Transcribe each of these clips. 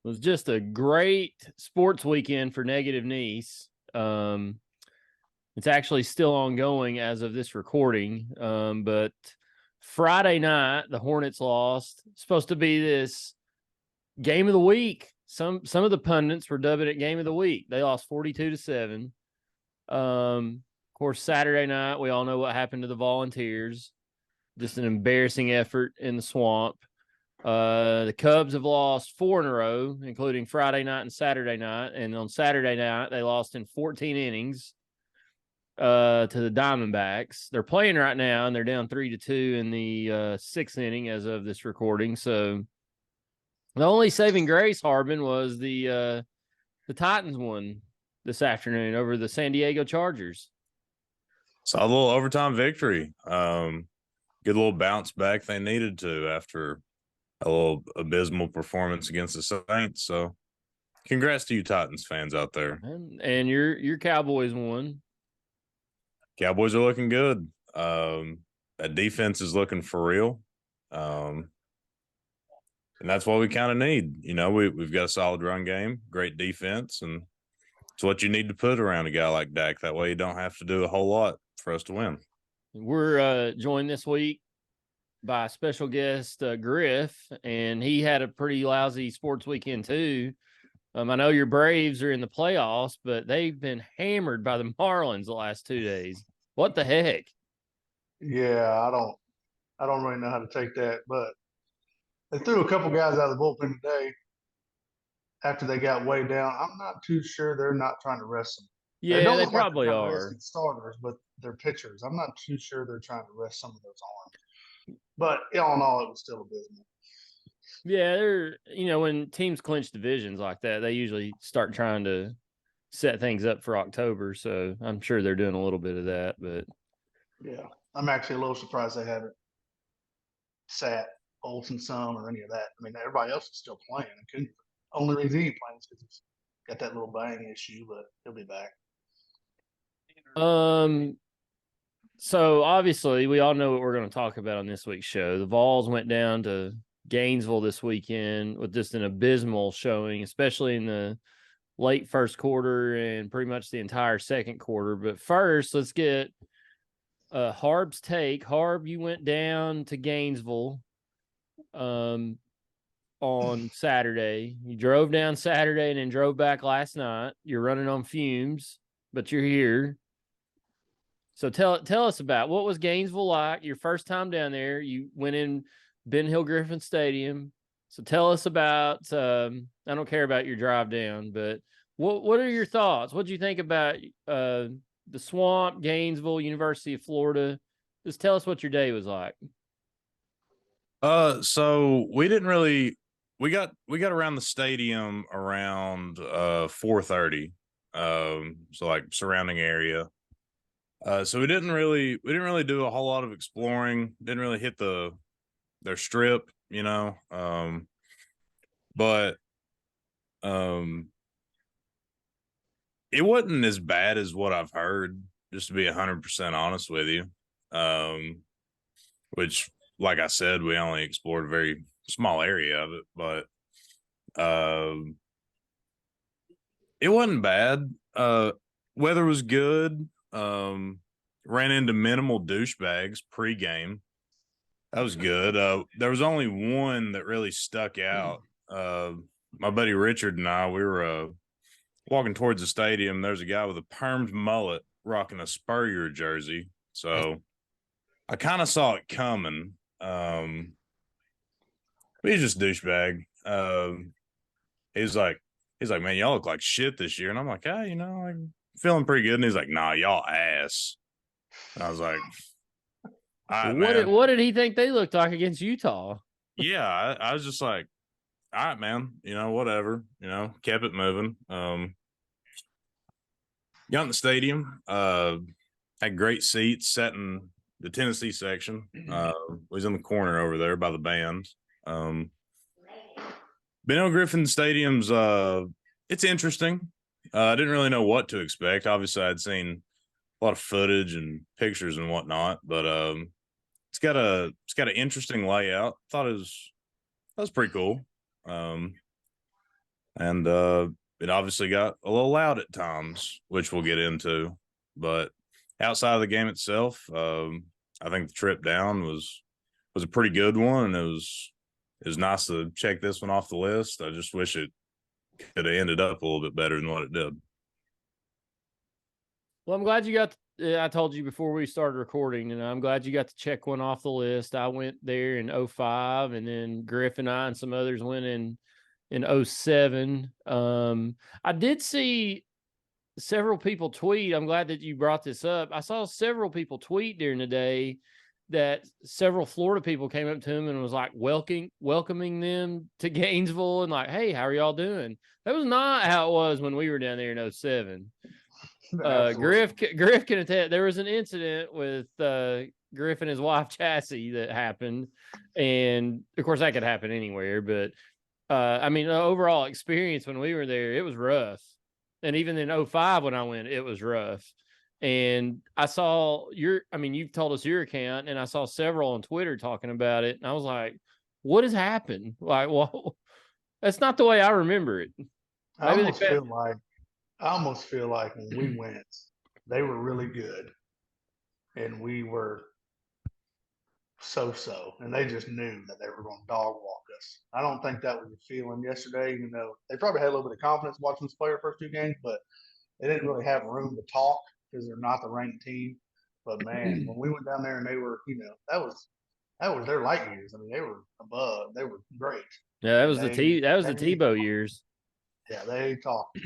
was just a great sports weekend for Negative Nease. It's actually still ongoing as of this recording. But Friday night, the Hornets lost. It's supposed to be this game of the week. Some of the pundits were dubbing it game of the week. They lost 42-7. Of course, Saturday night, we all know what happened to the Volunteers. Just an embarrassing effort in the swamp. The Cubs have lost 4 in a row, including Friday night and Saturday night. And on Saturday night, they lost in 14 innings to the Diamondbacks. They're playing right now, and they're down 3-2 in the 6th inning as of this recording. So the only saving grace, Harbin, was the Titans won this afternoon over the San Diego Chargers. Saw a little overtime victory. Good little bounce back they needed to after a little abysmal performance against the Saints. So congrats to you Titans fans out there. And your Cowboys won. Cowboys are looking good. That defense is looking for real. And that's what we kind of need. You know, we've got a solid run game, great defense, and it's what you need to put around a guy like Dak. That way you don't have to do a whole lot for us to win. We're joined this week by special guest Griph, and he had a pretty lousy sports weekend too. I know your Braves are in the playoffs, but they've been hammered by the Marlins the last 2 days. What the heck? Yeah, I don't really know how to take that, but they threw a couple guys out of the bullpen today after they got way down. I'm not too sure they're not trying to rest them. Yeah, they probably are. Starters, but they're pitchers. I'm not too sure they're trying to rest some of those arms. But all in all, it was still abysmal. Yeah, they're when teams clinch divisions like that, they usually start trying to set things up for October. So I'm sure they're doing a little bit of that. But yeah, I'm actually a little surprised they haven't sat Olsen some or any of that. I mean, everybody else is still playing. Only reason he ain't playing is because he's got that little bang issue, but he'll be back. So obviously we all know what we're going to talk about on this week's show. The Vols went down to Gainesville this weekend with just an abysmal showing, especially in the late first quarter and pretty much the entire second quarter. But first, let's get Harb's take. Harb, you went down to Gainesville on Saturday. You drove down Saturday and then drove back last night. You're running on fumes, but you're here. So tell us about what was Gainesville like, your first time down there. You went in Ben Hill Griffin Stadium. So tell us about I don't care about your drive down, but what are your thoughts? What do you think about the Swamp, Gainesville, University of Florida? Just tell us what your day was like. So we didn't really we got around the stadium around 4:30. So like surrounding area. So we didn't really do a whole lot of exploring. Didn't really hit their strip, but it wasn't as bad as what I've heard, just to be 100% honest with you. Which, like I said, we only explored a very small area of it, but it wasn't bad. Weather was good. Ran into minimal douchebags pregame. That was good. There was only one that really stuck out. My buddy Richard and I, we were walking towards the stadium. There's a guy with a permed mullet rocking a Spurrier jersey. So I kind of saw it coming. But he's just a douchebag. He's like, man, y'all look like shit this year. And I'm like, I'm feeling pretty good. And he's like, nah, y'all ass. And I was like, all right, what did he think they looked like against Utah? Yeah, I was just like, all right, man, whatever, kept it moving. Got in the stadium, had great seats, sat in the Tennessee section. Was in the corner over there by the band. Ben Hill Griffin Stadium's, it's interesting. I didn't really know what to expect. Obviously, I'd seen a lot of footage and pictures and whatnot, but it's got an interesting layout. Thought that was pretty cool. And it obviously got a little loud at times, which we'll get into. But outside of the game itself, I think the trip down was a pretty good one. And it was nice to check this one off the list. I just wish it could have ended up a little bit better than what it did. Well, I'm glad you got. I told you before we started recording, and I'm glad you got to check one off the list. I went there in 05, and then Griph and I and some others went in 07. I did see several people tweet. I'm glad that you brought this up. I saw several people tweet during the day that several Florida people came up to him and was like welcoming them to Gainesville and like, hey, how are y'all doing? That was not how it was when we were down there in 07. Griph can attest. There was an incident with Griph and his wife Chassie that happened, and of course that could happen anywhere. But I mean, the overall experience when we were there, it was rough. And even in 05 when I went, it was rough. And I saw you've told us your account, and I saw several on Twitter talking about it, and I was like, what has happened? Like, well, that's not the way I remember it. I almost feel like when we went, they were really good, and we were so, and they just knew that they were going to dog walk us. I don't think that was the feeling yesterday. You know, they probably had a little bit of confidence watching us play our first two games, but they didn't really have room to talk because they're not the ranked team. But man, when we went down there and they were, you know, that was their light years. I mean, they were above. They were great. Yeah, that was the Tebow years. Yeah, they talked.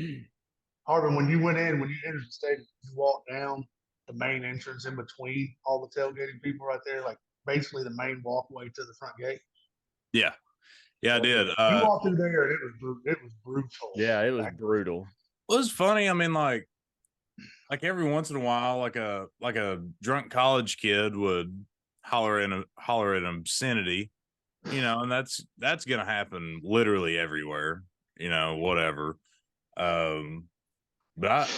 Harvin, when you entered the stadium, you walked down the main entrance in between all the tailgating people right there, like basically the main walkway to the front gate. Yeah, I did. You walked through there, and it was brutal. Yeah, it was brutal. It was funny. I mean, like every once in a while, like a drunk college kid would holler at obscenity, you know, and that's gonna happen literally everywhere, you know, whatever. But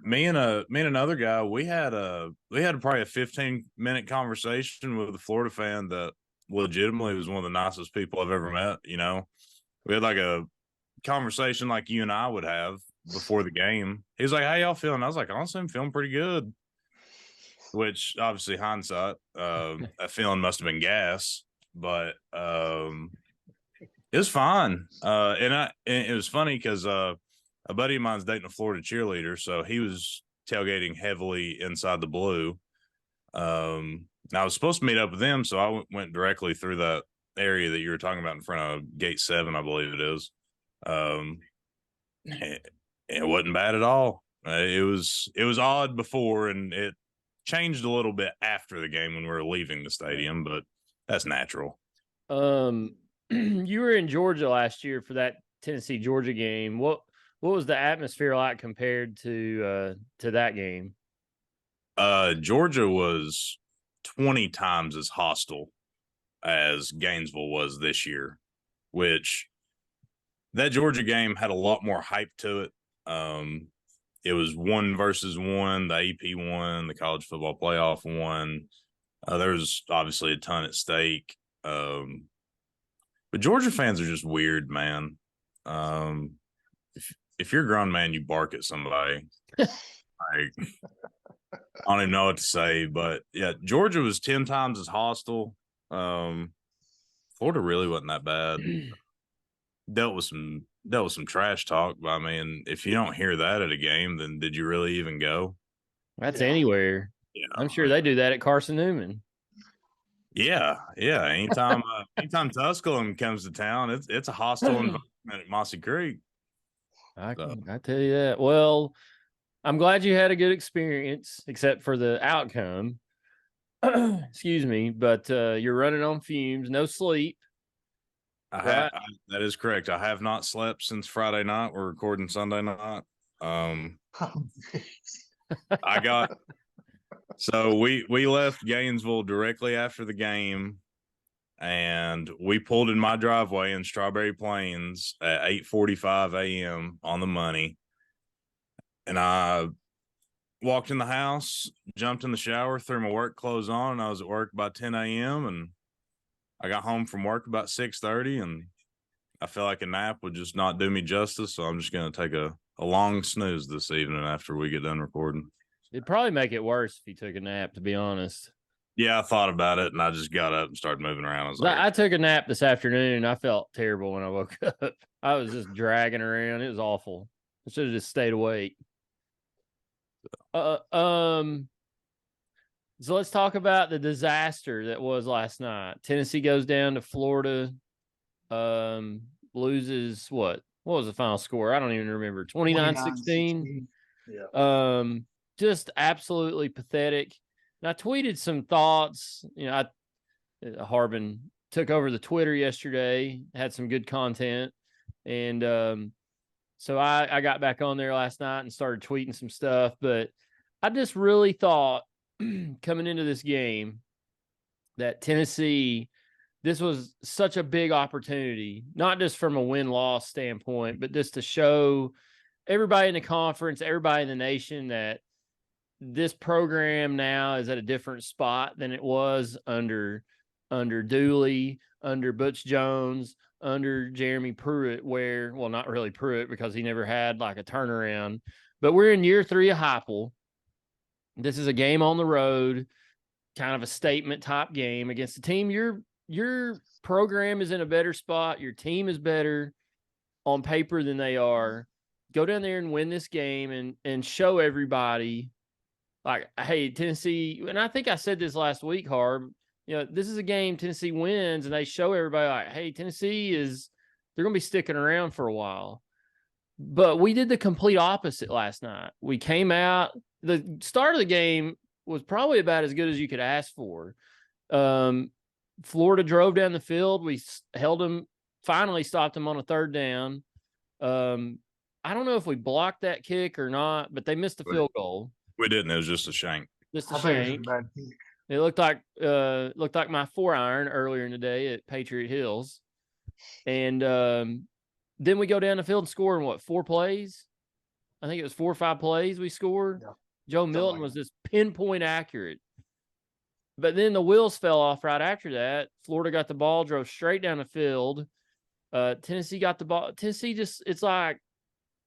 me and another guy, we had probably a 15-minute conversation with a Florida fan that legitimately was one of the nicest people I've ever met. You know, we had like a conversation like you and I would have before the game. He was like, how y'all feeling? I was like, honestly, I'm feeling pretty good. Which obviously hindsight, that feeling must have been gas, but it was fine. And it was funny because a buddy of mine's dating a Florida cheerleader, so he was tailgating heavily inside the blue. I was supposed to meet up with them, so I went directly through that area that you were talking about in front of Gate 7, I believe it is. It wasn't bad at all. It was odd before, and it changed a little bit after the game when we were leaving the stadium, but that's natural. You were in Georgia last year for that Tennessee Georgia game. What was the atmosphere like compared to that game? Georgia was 20 times as hostile as Gainesville was this year, which that Georgia game had a lot more hype to it. It was 1 versus 1, the AP won, the college football playoff won. There was obviously a ton at stake. But Georgia fans are just weird, man. If you're a grown man, you bark at somebody. Like, I don't even know what to say, but yeah, Georgia was 10 times as hostile. Florida really wasn't that bad. Dealt with some trash talk, but I mean, if you don't hear that at a game, then did you really even go? That's anywhere. Yeah, I'm sure they do that at Carson Newman. Yeah. Anytime Tusculum comes to town, it's a hostile environment at Mossy Creek. I tell you that. Well, I'm glad you had a good experience, except for the outcome. Excuse me, but you're running on fumes, no sleep. That is correct. I have not slept since Friday night. We're recording Sunday night. So we left Gainesville directly after the game, and we pulled in my driveway in Strawberry Plains at 8:45 a.m. on the money. And I walked in the house, jumped in the shower, threw my work clothes on, and I was at work by 10 a.m. And I got home from work about 6:30, and I feel like a nap would just not do me justice, so I'm just going to take a long snooze this evening after we get done recording. It'd probably make it worse if you took a nap, to be honest. Yeah, I thought about it, and I just got up and started moving around. I was like, I took a nap this afternoon, and I felt terrible when I woke up. I was just dragging around. It was awful. I should have just stayed awake. So let's talk about the disaster that was last night. Tennessee goes down to Florida, loses what? What was the final score? I don't even remember. 29-16. Yeah. Just absolutely pathetic. And I tweeted some thoughts. Harbin took over the Twitter yesterday, had some good content. And so I got back on there last night and started tweeting some stuff. But I just really thought coming into this game that Tennessee, this was such a big opportunity, not just from a win-loss standpoint, but just to show everybody in the conference, everybody in the nation that this program now is at a different spot than it was under Dooley, under Butch Jones, under Jeremy Pruitt, where, well, not really Pruitt because he never had like a turnaround, but we're in year 3 of Heupel. This is a game on the road, kind of a statement type game against a team. Your program is in a better spot. Your team is better on paper than they are. Go down there and win this game and show everybody, like, hey, Tennessee, and I think I said this last week, Harb, this is a game Tennessee wins, and they show everybody, like, hey, Tennessee they're going to be sticking around for a while. But we did the complete opposite last night. We came out, the start of the game was probably about as good as you could ask for. Florida drove down the field. We held them, finally stopped them on a third down. I don't know if we blocked that kick or not, but they missed a field goal. We didn't. It was just a shank. Just a shank. It looked like my 4-iron earlier in the day at Patriot Hills. And then we go down the field and score in 4 plays? I think it was 4 or 5 plays we scored. Yeah. Joe Milton was just pinpoint accurate. But then the wheels fell off right after that. Florida got the ball, drove straight down the field. Tennessee got the ball. Tennessee it's like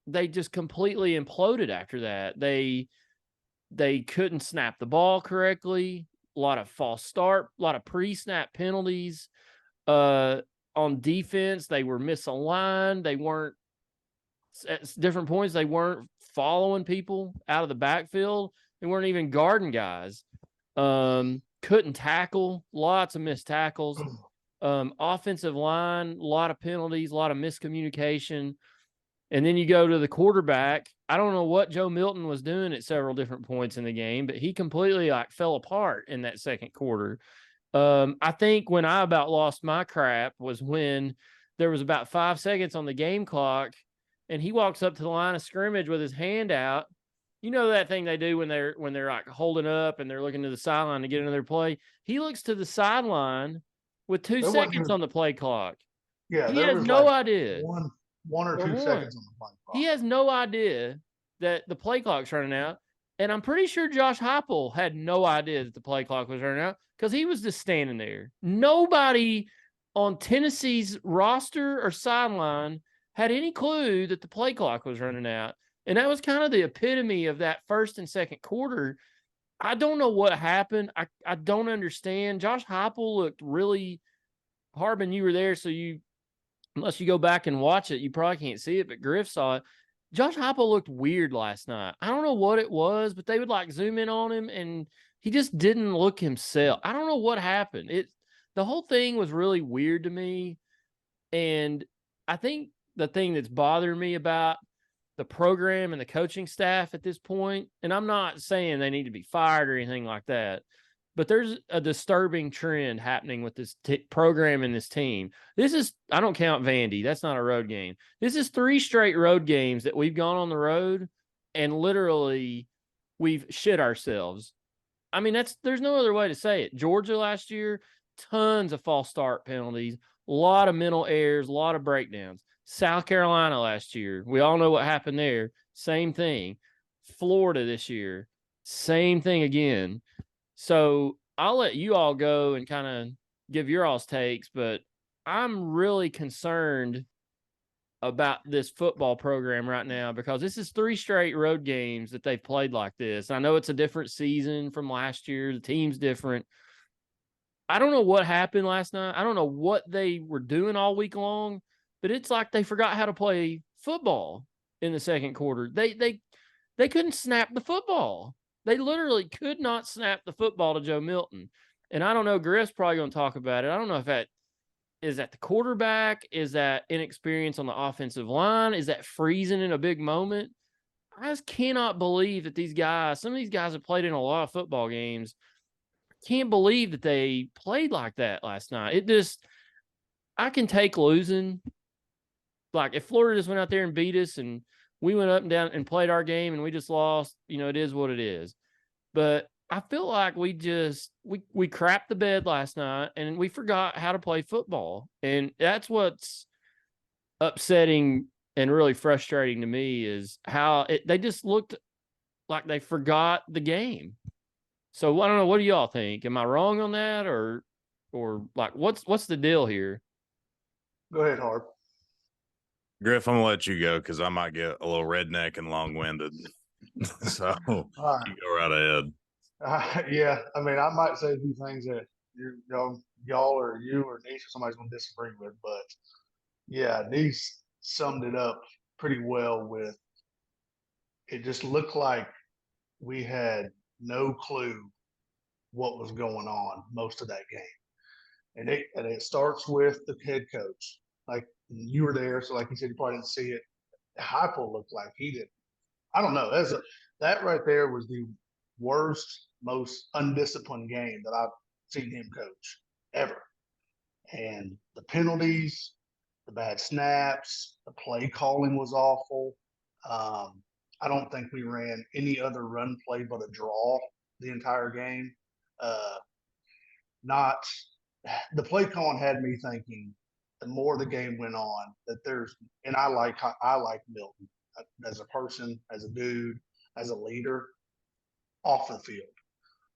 they just completely imploded after that. They couldn't snap the ball correctly. A lot of false start, a lot of pre-snap penalties. On defense, they were misaligned. They weren't, at different points, they weren't following people out of the backfield. They weren't even guarding guys. Couldn't tackle, lots of missed tackles. Offensive line, a lot of penalties, a lot of miscommunication. And then you go to the quarterback. I don't know what Joe Milton was doing at several different points in the game, but he completely fell apart in that second quarter. I think when I about lost my crap was when there was about 5 seconds on the game clock, and he walks up to the line of scrimmage with his hand out. You know that thing they do when they're like holding up and they're looking to the sideline to get another play. He looks to the sideline with 2 seconds on the play clock. Yeah, he has no idea. One or 2 seconds on the play clock. He has no idea that the play clock's running out. And I'm pretty sure Josh Heupel had no idea that the play clock was running out because he was just standing there. Nobody on Tennessee's roster or sideline had any clue that the play clock was running out. And that was kind of the epitome of that first and second quarter. I don't know what happened. I don't understand. Josh Heupel looked really – Harbin, you were there, so unless you go back and watch it, you probably can't see it, but Griph saw it. Josh Heupel looked weird last night. I don't know what it was, but they would zoom in on him, and he just didn't look himself. I don't know what happened. The whole thing was really weird to me, and I think the thing that's bothering me about the program and the coaching staff at this point, and I'm not saying they need to be fired or anything like that, but there's a disturbing trend happening with this program and this team. This is, I don't count Vandy. That's not a road game. This is 3 straight road games that we've gone on the road and literally we've shit ourselves. I mean, there's no other way to say it. Georgia last year, tons of false start penalties, a lot of mental errors, a lot of breakdowns. South Carolina last year, we all know what happened there. Same thing. Florida this year, same thing again. So I'll let you all go and kind of give your all's takes, but I'm really concerned about this football program right now because this is 3 straight road games that they've played like this. I know it's a different season from last year. The team's different. I don't know what happened last night. I don't know what they were doing all week long, but it's like they forgot how to play football in the second quarter. They couldn't snap the football. They literally could not snap the football to Joe Milton. And I don't know, Griff's probably going to talk about it. I don't know if that is that the quarterback? Is that inexperience on the offensive line? Is that freezing in a big moment? I just cannot believe that these guys, some of these guys have played in a lot of football games. Can't believe that they played like that last night. It just, I can take losing. Like if Florida just went out there and beat us and we went up and down and played our game and we just lost, it is what it is. But I feel like we crapped the bed last night and we forgot how to play football. And that's what's upsetting and really frustrating to me is how they just looked like they forgot the game. So I don't know. What do y'all think? Am I wrong on that, or like what's the deal here? Go ahead, Harb. Griph, I'm gonna let you go because I might get a little redneck and long-winded. So All right. you go right ahead. Yeah, I mean, I might say a few things that y'all or you or Nease or somebody's going to disagree with, but yeah, Nease summed it up pretty well with it just looked like we had no clue what was going on most of that game. And it starts with the head coach. Like you were there, so like you said, you probably didn't see it. Heupel looked like he did. I don't know. That right there was the worst, most undisciplined game that I've seen him coach ever. And the penalties, the bad snaps, the play calling was awful. I don't think we ran any other run play but a draw the entire game. Not the play calling had me thinking the more the game went on that and I like Milton as a person, as a dude, as a leader off the field.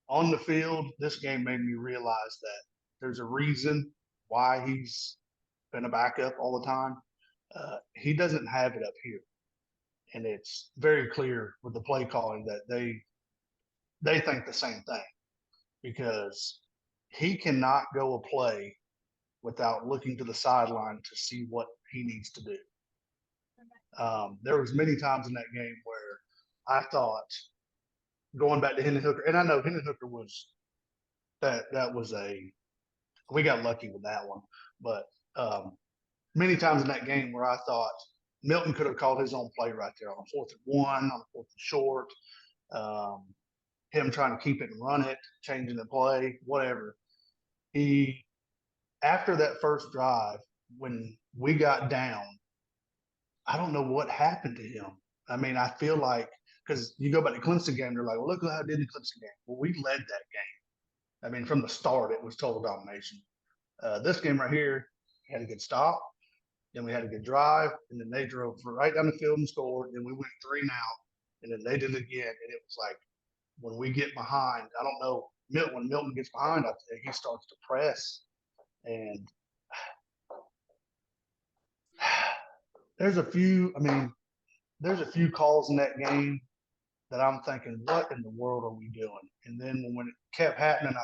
On the field, this game made me realize that there's a reason why he's been a backup all the time. He doesn't have it up here. And it's very clear with the play calling that they think the same thing because he cannot go a play without looking to the sideline to see what he needs to do. There was many times in that game where I thought going back to Hendon Hooker, and I know Hendon Hooker was we got lucky with that one, but many times in that game where I thought Milton could have called his own play right there on a 4th and 1, on a 4th and short, him trying to keep it and run it, changing the play, whatever. After that first drive, when we got down, I don't know what happened to him. I mean, I feel like because you go back to the Clemson game, they're like, well, look how I did the Clemson game. Well, we led that game. I mean, from the start, it was total domination. This game right here, we had a good stop, then we had a good drive, and then they drove right down the field and scored. Then we went 3 and out, and then they did it again. And it was like when we get behind, I don't know, when Milton gets behind, he starts to press. And there's a few calls in that game that I'm thinking, what in the world are we doing? And then when it kept happening,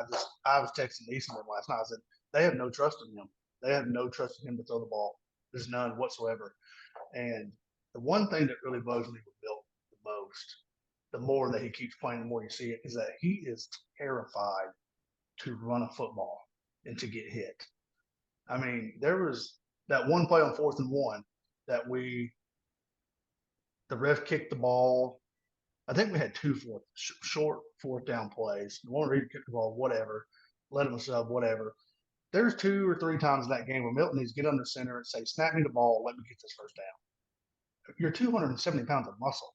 I was texting Easton last night. I said, they have no trust in him. They have no trust in him to throw the ball. There's none whatsoever. And the one thing that really bugs me with Bill the most, the more that he keeps playing, the more you see it, is that he is terrified to run a football and to get hit. I mean, there was that one play on 4th and 1 that the ref kicked the ball. I think we had 2 short 4th down plays. The one where he kicked the ball, whatever, let him sub, whatever. There's 2 or 3 times in that game where Milton needs to get under center and say, snap me the ball, let me get this first down. You're 270 pounds of muscle.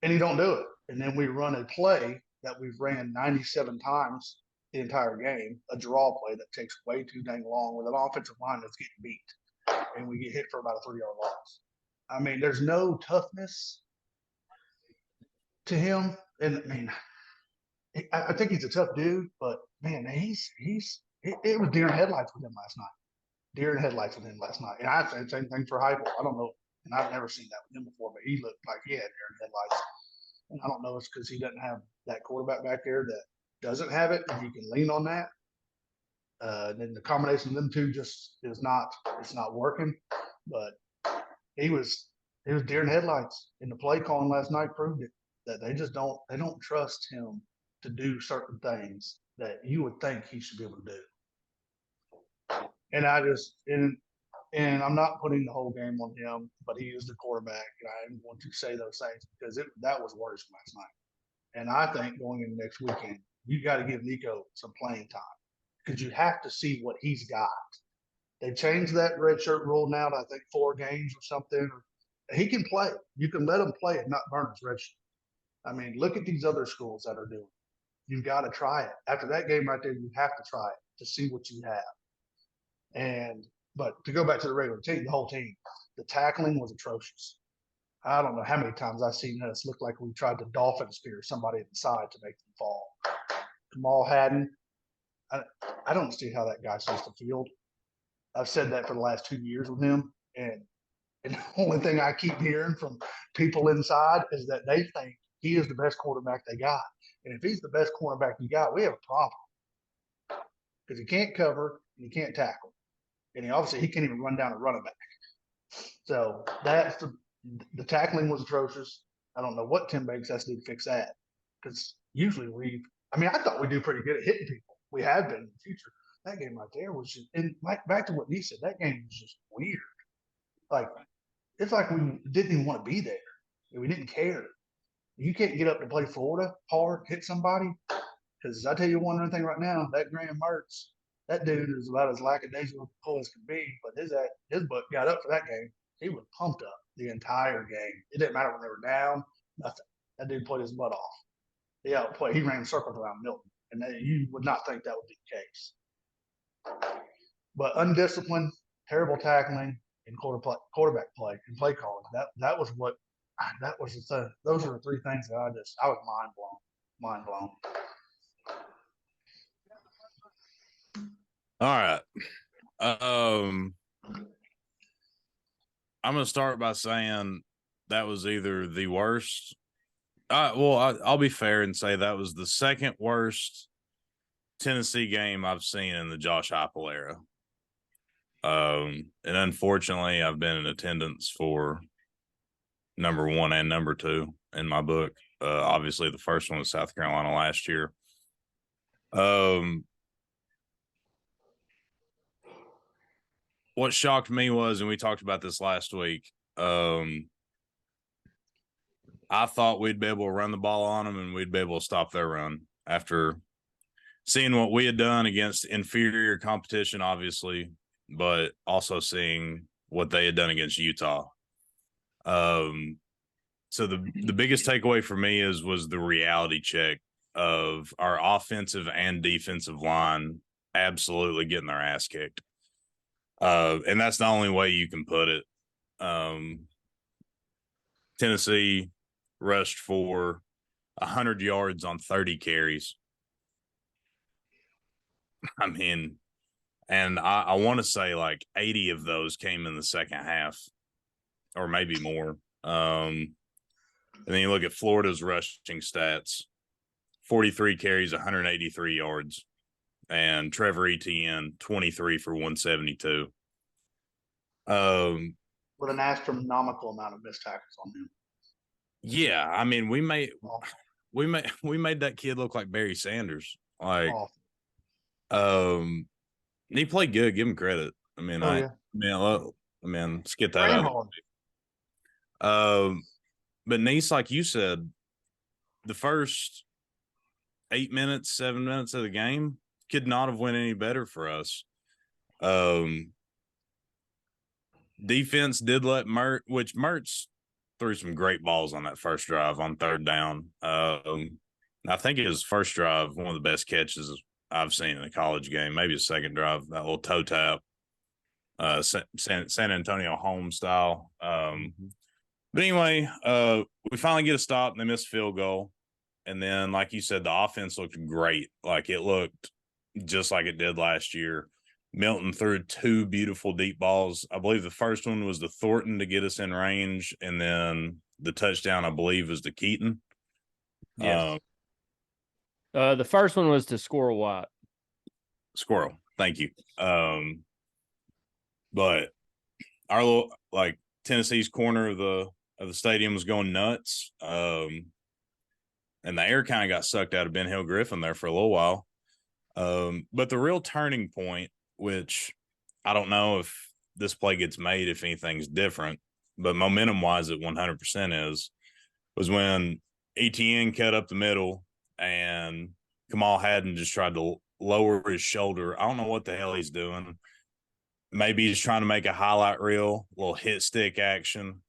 And he don't do it. And then we run a play that we've ran 97 times the entire game, a draw play that takes way too dang long with an offensive line that's getting beat. And we get hit for about a 3-yard loss. I mean, there's no toughness to him. And I mean, I think he's a tough dude, but man, it was deer in headlights with him last night. deer in headlights with him last night. And I said same thing for Heupel. I don't know, and I've never seen that with him before, but he looked like he had deer in headlights. And I don't know if it's because he doesn't have that quarterback back there that doesn't have it, and he can lean on that. And then the combination of them two just it's not working. But he was deer in headlights, and the play calling last night proved it, that they don't trust him to do certain things that you would think he should be able to do. And and I'm not putting the whole game on him, but he is the quarterback, and I am going to say those things because that was worse last night. And I think going into next weekend, you got to give Nico some playing time because you have to see what he's got. They changed that red shirt rule now to, I think, 4 games or something. He can play. You can let him play and not burn his red shirt. I mean, look at these other schools that are doing it. You've got to try it. After that game right there, you have to try it to see what you have. But to go back to the regular team, the whole team, the tackling was atrocious. I don't know how many times I've seen us look like we tried to dolphin spear somebody at the side to make them fall. Kamal Haddon, I don't see how that guy sees the field. I've said that for the last 2 years with him, and the only thing I keep hearing from people inside is that they think he is the best quarterback they got. And if he's the best cornerback you got, we have a problem because he can't cover and he can't tackle, and he can't even run down a running back. So that's the tackling was atrocious. I don't know what Tim Banks has to do to fix that because usually I thought we do pretty good at hitting people. We have been in the future. That game right there was just, and back to what Nease said, that game was just weird. Like, it's like we didn't even want to be there. We didn't care. You can't get up to play Florida hard, hit somebody. Because I tell you one other thing right now, that Graham Mertz, that dude is about as lackadaisical as can be. But his butt got up for that game. He was pumped up the entire game. It didn't matter when they were down, nothing. That dude played his butt off. He ran circles around Milton. And you would not think that would be the case. But undisciplined, terrible tackling, and quarterback play and play calling. That was those are the 3 things that I was mind blown. All right. I'm gonna start by saying that was either the worst. I'll be fair and say that was the second worst Tennessee game I've seen in the Josh Heupel era. And unfortunately, I've been in attendance for number 1 and number 2 in my book. Obviously, the first one was South Carolina last year. What shocked me was, and we talked about this last week, I thought we'd be able to run the ball on them and we'd be able to stop their run after seeing what we had done against inferior competition, obviously, but also seeing what they had done against Utah. So the biggest takeaway for me was the reality check of our offensive and defensive line absolutely getting their ass kicked. And that's the only way you can put it. Tennessee rushed for 100 yards on 30 carries. I mean, and I want to say like 80 of those came in the second half or maybe more. And then you look at Florida's rushing stats, 43 carries, 183 yards, and Trevor Etienne, 23 for 172. With an astronomical amount of missed tackles on him. Yeah, I mean, we made that kid look like Barry Sanders. Like, he played good. Give him credit. I mean, let's get that out. But Nease, like you said, the first 7 minutes of the game could not have went any better for us. Defense did let Mertz threw some great balls on that first drive on 3rd down. I think it was first drive, one of the best catches I've seen in a college game. Maybe a second drive, that little toe tap, San Antonio home style. But anyway, we finally get a stop and they miss field goal. And then, like you said, the offense looked great. Like it looked just like it did last year. Milton threw 2 beautiful deep balls. I believe the first one was to Thornton to get us in range, and then the touchdown, I believe, was to Keaton. Yes. The first one was to Squirrel White. Squirrel. Thank you. But our little, like, Tennessee's corner of the stadium was going nuts. And the air kind of got sucked out of Ben Hill Griffin there for a little while. But the real turning point, which I don't know if this play gets made, if anything's different, but momentum wise, it 100% was when ETN cut up the middle and Kamal Haddon just tried to lower his shoulder. I don't know what the hell he's doing. Maybe he's trying to make a highlight reel, a little hit stick action.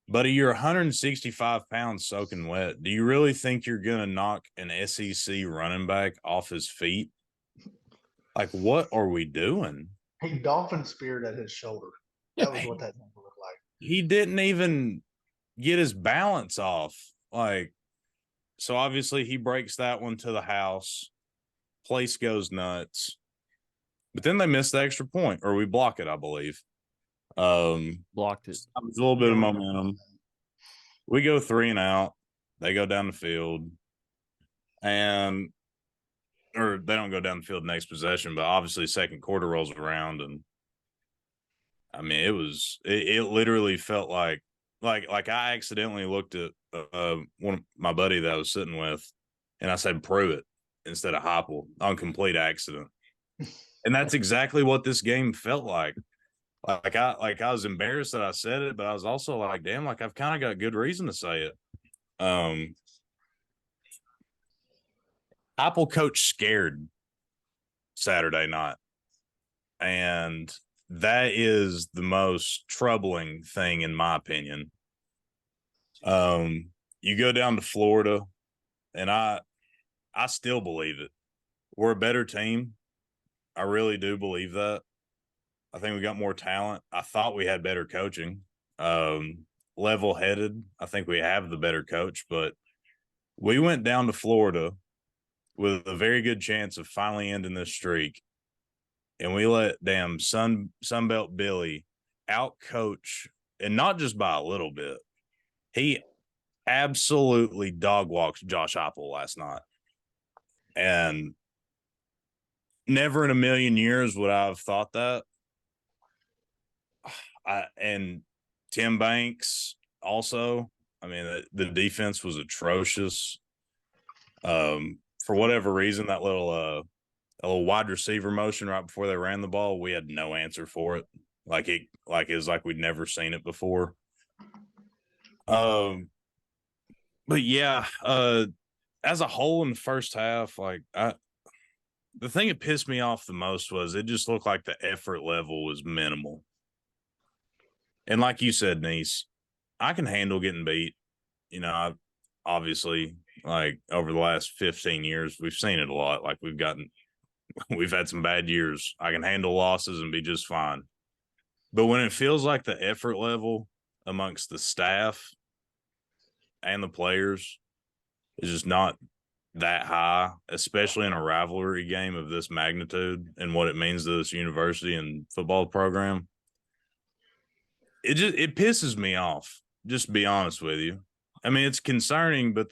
Buddy, you're 165 pounds soaking wet. Do you really think you're going to knock an SEC running back off his feet? Like, what are we doing? He dolphin speared at his shoulder. That was what that thing looked like. He didn't even get his balance off. Like, so obviously he breaks that one to the house. Place goes nuts. But then they missed the extra point, or we block it, I believe. Blocked it. A little bit of momentum. We go 3 and out. They go down the field. Or they don't go down the field next possession, but obviously second quarter rolls around, and I mean, it literally felt like I accidentally looked at one of my buddy that I was sitting with, and I said Pruitt instead of Heupel on complete accident. And that's exactly what this game felt like. I was embarrassed that I said it, but I was also like, damn, like I've kind of got good reason to say it. Apple coach scared Saturday night. And that is the most troubling thing, in my opinion. You go down to Florida, and I still believe it. We're a better team. I really do believe that. I think we got more talent. I thought we had better coaching. Level-headed, I think we have the better coach, but we went down to Florida with a very good chance of finally ending this streak, and we let damn Sunbelt Billy out-coach, and not just by a little bit. He absolutely dog-walked Josh Heupel last night. And never in a million years would I have thought that. And Tim Banks also, I mean, the defense was atrocious. For whatever reason, that little wide receiver motion right before they ran the ball, we had no answer for it. It was like we'd never seen it before. But yeah, as a whole in the first half, the thing that pissed me off the most was it just looked like the effort level was minimal. And like you said, Nease, I can handle getting beat. You know, obviously, like over the last 15 years, we've seen it a lot. Like we've had some bad years. I can handle losses and be just fine. But when it feels like the effort level amongst the staff and the players is just not that high, especially in a rivalry game of this magnitude and what it means to this university and football program, it pisses me off, just to be honest with you. I mean, it's concerning, but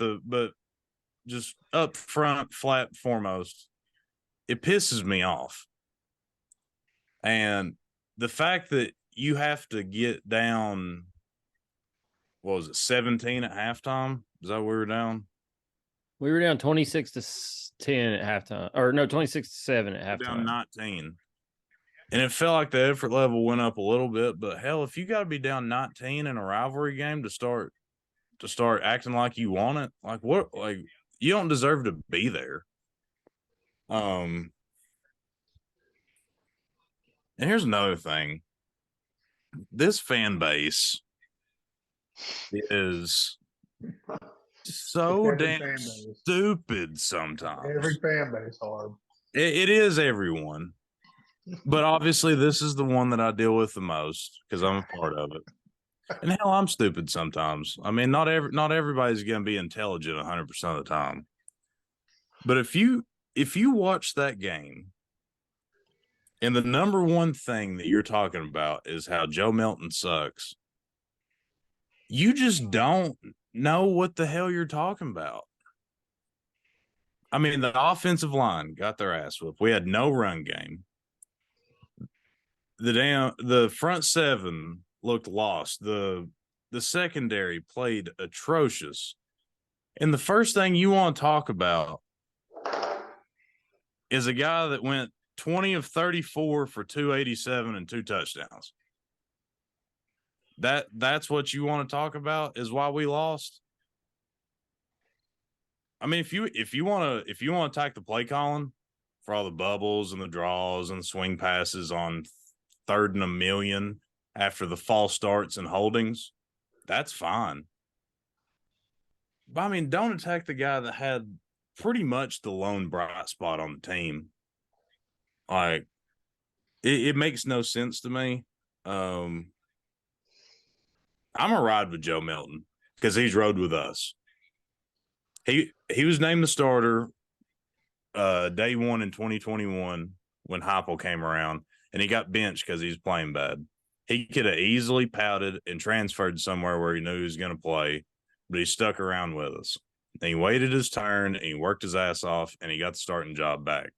just up front, flat foremost, it pisses me off. And the fact that you have to get down, what was it, 17 at halftime? Is that where we were down? We were down 26-10 at halftime, or no, 26-7 at halftime. Down 19. And it felt like the effort level went up a little bit, but hell, if you got to be down 19 in a rivalry game to start acting like you want it, you don't deserve to be there. And here's another thing. This fan base is so damn stupid sometimes. Every fan base, Harb. It is everyone. But obviously this is the one that I deal with the most because I'm a part of it. And hell, I'm stupid sometimes. I mean, not everybody's going to be intelligent 100% of the time. But if you watch that game And the number one thing that you're talking about is how Joe Milton sucks. You just don't know what the hell you're talking about. I mean, the offensive line got their ass whooped. We had no run game. The front seven looked lost. The secondary played atrocious. And the first thing you want to talk about is a guy that went 20 of 34 for 287 and 2 touchdowns. That's what you want to talk about is why we lost. I mean, if you want to attack the play calling for all the bubbles and the draws and the swing passes on 3rd and 1,000,000 after the false starts and holdings, that's fine. But I mean, don't attack the guy that had pretty much the lone bright spot on the team. Like, it makes no sense to me. I'm a ride with Joe Milton because he's rode with us. He was named the starter day one in 2021 when Heupel came around, and he got benched because he was playing bad. He could have easily pouted and transferred somewhere where he knew he was going to play, but he stuck around with us. And he waited his turn, and he worked his ass off, and he got the starting job back.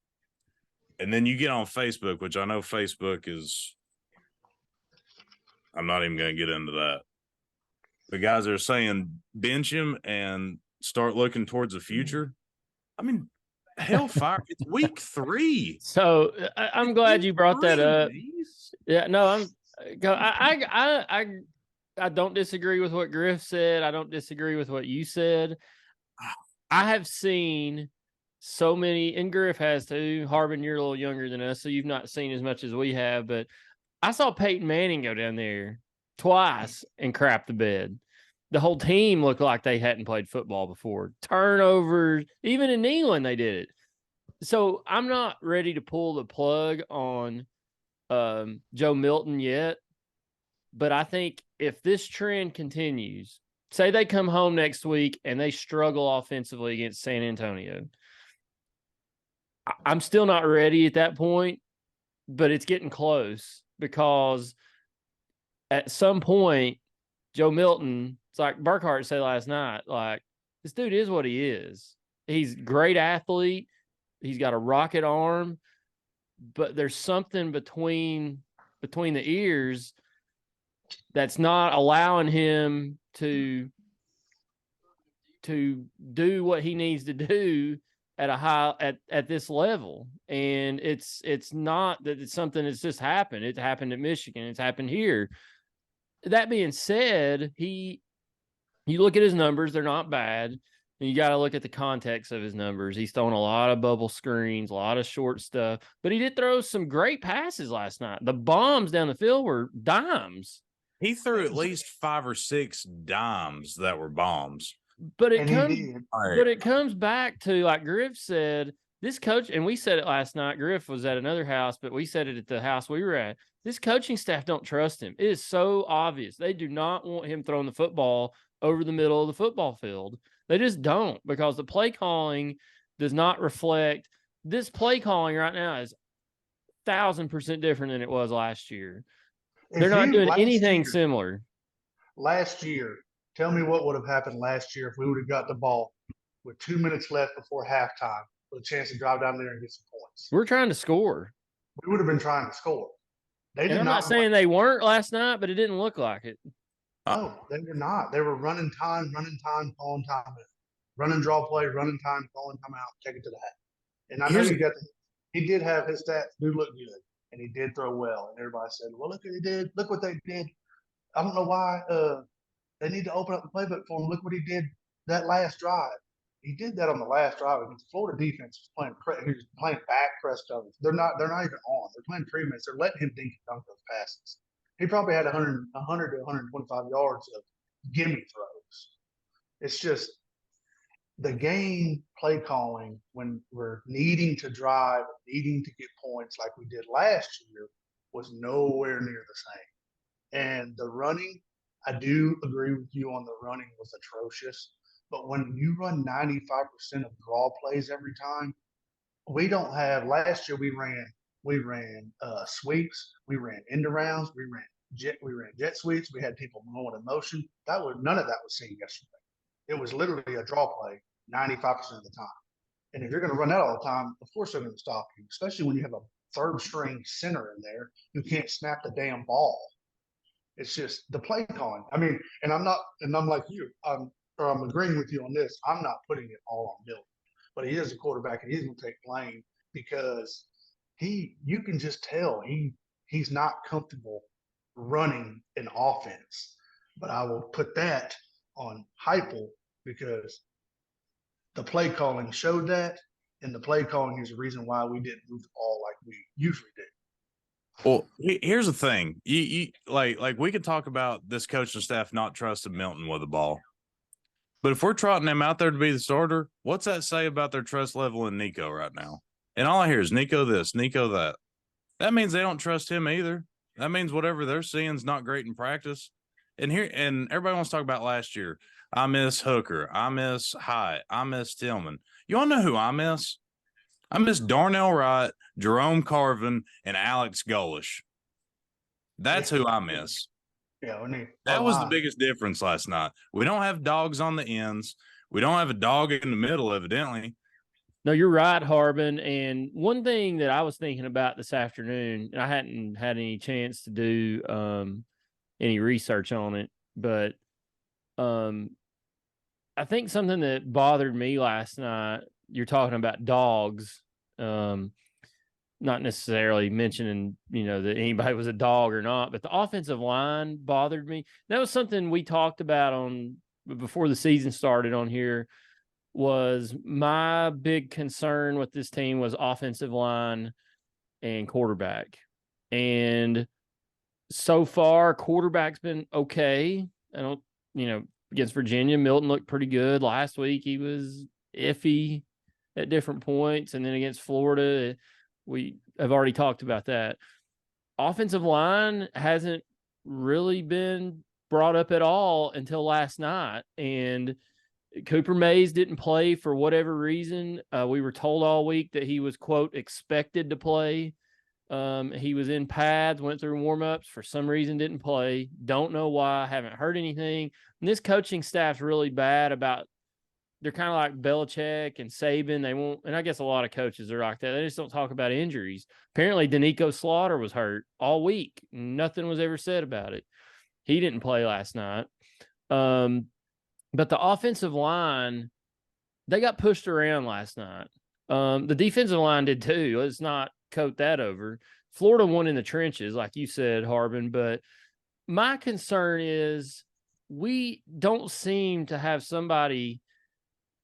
And then you get on Facebook, which I know Facebook is – I'm not even going to get into that. The guys are saying bench him and start looking towards the future. I mean, hellfire! It's week 3. So I'm glad you brought that up. Yeah, no, I don't disagree with what Griph said. I don't disagree with what you said. I have seen so many, and Griph has too. Harbin, you're a little younger than us, so you've not seen as much as we have. But I saw Peyton Manning go down there twice and crap the bed. The whole team looked like they hadn't played football before. Turnovers, even in England, they did it. So I'm not ready to pull the plug on Joe Milton yet. But I think if this trend continues, say they come home next week and they struggle offensively against San Antonio, I'm still not ready at that point, but it's getting close because at some point, Joe Milton, it's like Burkhart said last night, like, this dude is what he is. He's a great athlete. He's got a rocket arm, but there's something between the ears that's not allowing him to do what he needs to do at a high at this level. And it's not that it's something that's just happened. It happened at Michigan. It's happened here. That being said, you look at his numbers, they're not bad. And you got to look at the context of his numbers. He's throwing a lot of bubble screens, a lot of short stuff, but he did throw some great passes last night. The bombs down the field were dimes. He threw at least 5 or 6 dimes that were bombs. But it comes back to, like Griph said, this coach, and we said it last night. Griph was at another house, but we said it at the house we were at. This coaching staff don't trust him. It is so obvious. They do not want him throwing the football over the middle of the football field. They just don't, because the play calling does not reflect. This play calling right now is 1,000% different than it was last year. They're not doing anything similar. Last year, tell me what would have happened last year if we would have got the ball with 2 minutes left before halftime with a chance to drive down there and get some points. We're trying to score. We would have been trying to score. I'm not saying they weren't last night, but it didn't look like it. No, they were not. They were running time, calling time out. Running draw play, running time, calling time out, take it to the hat. And I know he did have his stats do look good, and he did throw well. And everybody said, well, look what he did. Look what they did. I don't know why they need to open up the playbook for him. Look what he did that last drive. He did that on the last drive. The Florida defense was playing back press coverage. They're not even on. They're playing pre-miss. They're letting him dink and dunk those passes. He probably had 100 to 125 yards of gimme throws. It's just the game play calling when we're needing to drive, needing to get points like we did last year was nowhere near the same. And the running, I do agree with you on the running was atrocious. But when you run 95% of draw plays every time, we don't have – last year we ran we ran sweeps, we ran end arounds, we ran jet sweeps. We had people going in motion. None of that was seen yesterday. It was literally a draw play 95% of the time. And if you're going to run that all the time, of course they're going to stop you, especially when you have a third string center in there who can't snap the damn ball. It's just the play calling. I mean, and I'm like you, I'm agreeing with you on this. I'm not putting it all on Bill, but he is a quarterback and he's going to take blame because you can just tell he's not comfortable running an offense. But I will put that on Heupel because the play calling showed that, and the play calling is the reason why we didn't move the ball like we usually do. Well, here's the thing. You like we could talk about this coaching staff not trusting Milton with the ball. But if we're trotting him out there to be the starter, what's that say about their trust level in Nico right now? And all I hear is Nico this, Nico that. That means they don't trust him either. That means whatever they're seeing is not great in practice. And everybody wants to talk about last year. I miss Hooker. I miss Hyatt. I miss Tillman. You all know who I miss? I miss Darnell Wright, Jerome Carvin, and Alex Golish. That's who I miss. Yeah, that was the biggest difference last night. We don't have dogs on the ends. We don't have a dog in the middle, evidently. No, you're right, Harbin. And one thing that I was thinking about this afternoon, and I hadn't had any chance to do any research on it, but I think something that bothered me last night, you're talking about dogs, not necessarily mentioning, that anybody was a dog or not, but the offensive line bothered me. That was something we talked about before the season started on here. Was my big concern with this team was offensive line and quarterback. And so far, quarterback's been okay. Against Virginia, Milton looked pretty good. Last week, he was iffy at different points. And then against Florida, we have already talked about that. Offensive line hasn't really been brought up at all until last night. And Cooper Mays didn't play for whatever reason. We were told all week that he was, quote, expected to play. He was in pads, went through warmups, for some reason didn't play. Don't know why. Haven't heard anything. And this coaching staff's really bad about, they're kind of like Belichick and Saban. They won't, and I guess a lot of coaches are like that. They just don't talk about injuries. Apparently, Danico Slaughter was hurt all week. Nothing was ever said about it. He didn't play last night. But the offensive line, they got pushed around last night. The defensive line did too. Let's not coat that over. Florida won in the trenches, like you said, Harbin. But my concern is we don't seem to have somebody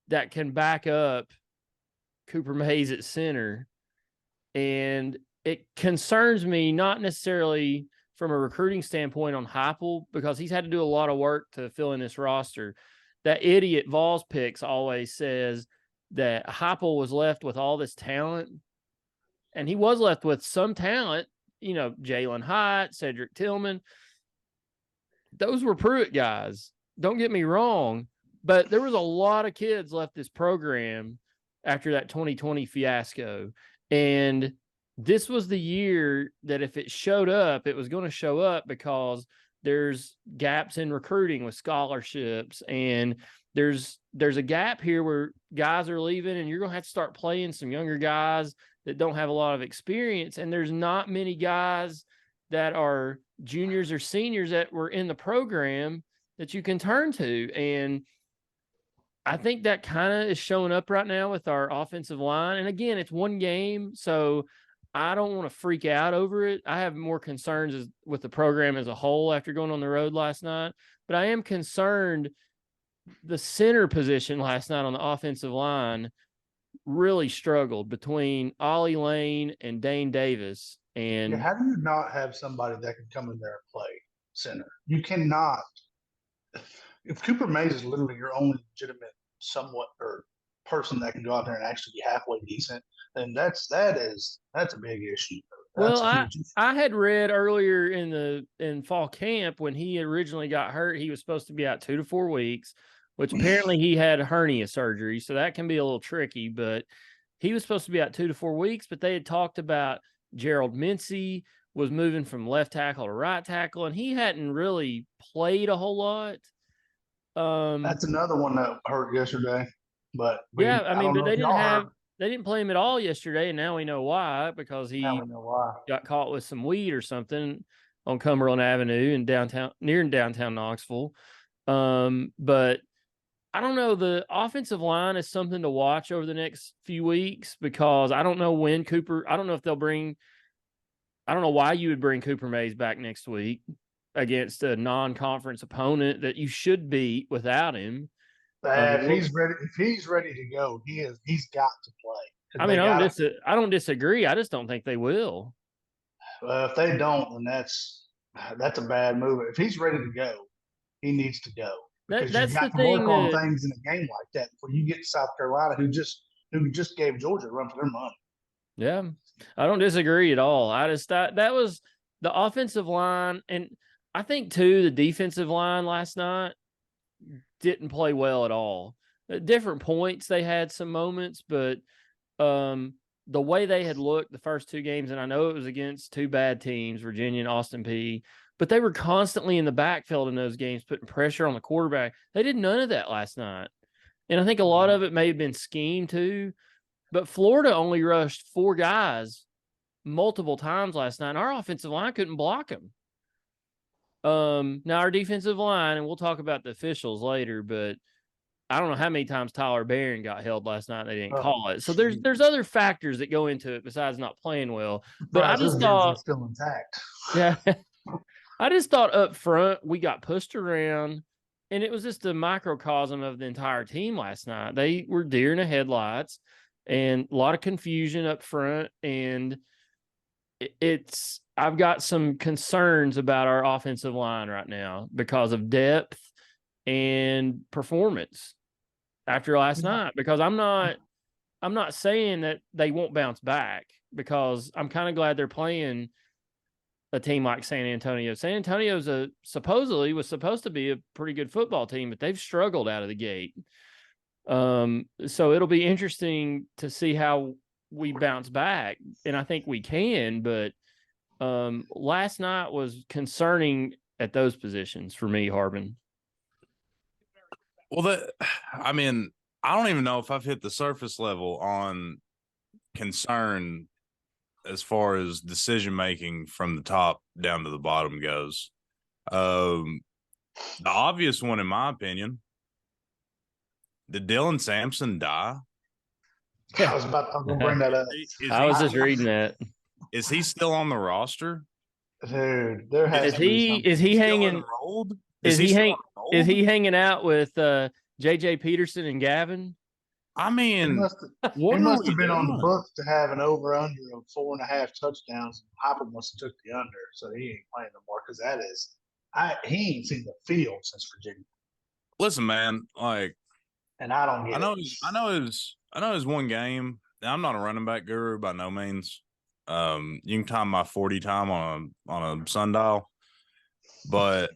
that can back up Cooper Mays at center. And it concerns me, not necessarily from a recruiting standpoint on Heupel, because he's had to do a lot of work to fill in this roster. That idiot Vols picks always says that Heupel was left with all this talent, and he was left with some talent, Jalen Hyatt, Cedric Tillman. Those were Pruitt guys. Don't get me wrong, but there was a lot of kids left this program after that 2020 fiasco. And this was the year that if it showed up, it was going to show up because there's gaps in recruiting with scholarships, and there's a gap here where guys are leaving, and you're going to have to start playing some younger guys that don't have a lot of experience. And there's not many guys that are juniors or seniors that were in the program that you can turn to. And I think that kind of is showing up right now with our offensive line. And again, it's one game, so I don't want to freak out over it. I have more concerns with the program as a whole after going on the road last night. But I am concerned the center position last night on the offensive line really struggled between Ollie Lane and Dane Davis. And how do you not have somebody that can come in there and play center? You cannot. If Cooper Mays is literally your only legitimate somewhat or person that can go out there and actually be halfway decent, then that's a big issue. Well, I had read earlier in fall camp when he originally got hurt, he was supposed to be out 2 to 4 weeks, which apparently he had hernia surgery, so that can be a little tricky. But he was supposed to be out 2 to 4 weeks. But they had talked about Gerald Mincy was moving from left tackle to right tackle, and he hadn't really played a whole lot. That's another one that hurt yesterday. But Yeah, I mean, don't but know if y'all heard. they didn't play him at all yesterday, and now we know why, because Now he we know why. got caught with some weed or something on Cumberland Avenue in near downtown Knoxville. But I don't know. The offensive line is something to watch over the next few weeks, because I don't know when I don't know if they'll bring, I don't know why you would bring Cooper Mays back next week against a non-conference opponent that you should beat without him. If he's ready to go, he's got to play. I mean, I don't disagree. I just don't think they will. Well, if they don't, then that's a bad move. If he's ready to go, he needs to go. Because That's you got the to thing work on things in a game like that before you get to South Carolina, who just gave Georgia a run for their money. Yeah, I don't disagree at all. I just thought that was the offensive line, and I think too the defensive line last night didn't play well at all. At different points they had some moments, but the way they had looked the first two games, and I know it was against two bad teams, Virginia and Austin Peay, but they were constantly in the backfield in those games, putting pressure on the quarterback. They did none of that last night. And I think a lot of it may have been scheme too, but Florida only rushed 4 guys multiple times last night, and our offensive line couldn't block them. Now our defensive line, and we'll talk about the officials later, but I don't know how many times Tyler Barron got held last night and they didn't call it. So there's other factors that go into it besides not playing well. But I just thought still intact. Yeah. I just thought up front we got pushed around, and it was just a microcosm of the entire team last night. They were deer in the headlights and a lot of confusion up front, and I've got some concerns about our offensive line right now because of depth and performance after last night, because I'm not saying that they won't bounce back, because I'm kind of glad they're playing a team like San Antonio. San Antonio's supposedly was supposed to be a pretty good football team, but they've struggled out of the gate. So it'll be interesting to see how we bounce back, and I think we can, but last night was concerning at those positions for me, Harbin. Well, I mean, I don't even know if I've hit the surface level on concern as far as decision making from the top down to the bottom goes. The obvious one, in my opinion, did Dylan Sampson die? I was about to bring that up. I was just reading that. Is he still on the roster? Dude, there has to be is he hanging enrolled? Is he hanging out with JJ Peterson and Gavin? I mean, he must have been on the books to have an over-under of 4.5 touchdowns. Hopper must have took the under, so he ain't playing no more, because he ain't seen the field since Virginia. Listen, man, like, and I don't get I know his one game. Now, I'm not a running back guru by no means. You can time my 40 time on a sundial, but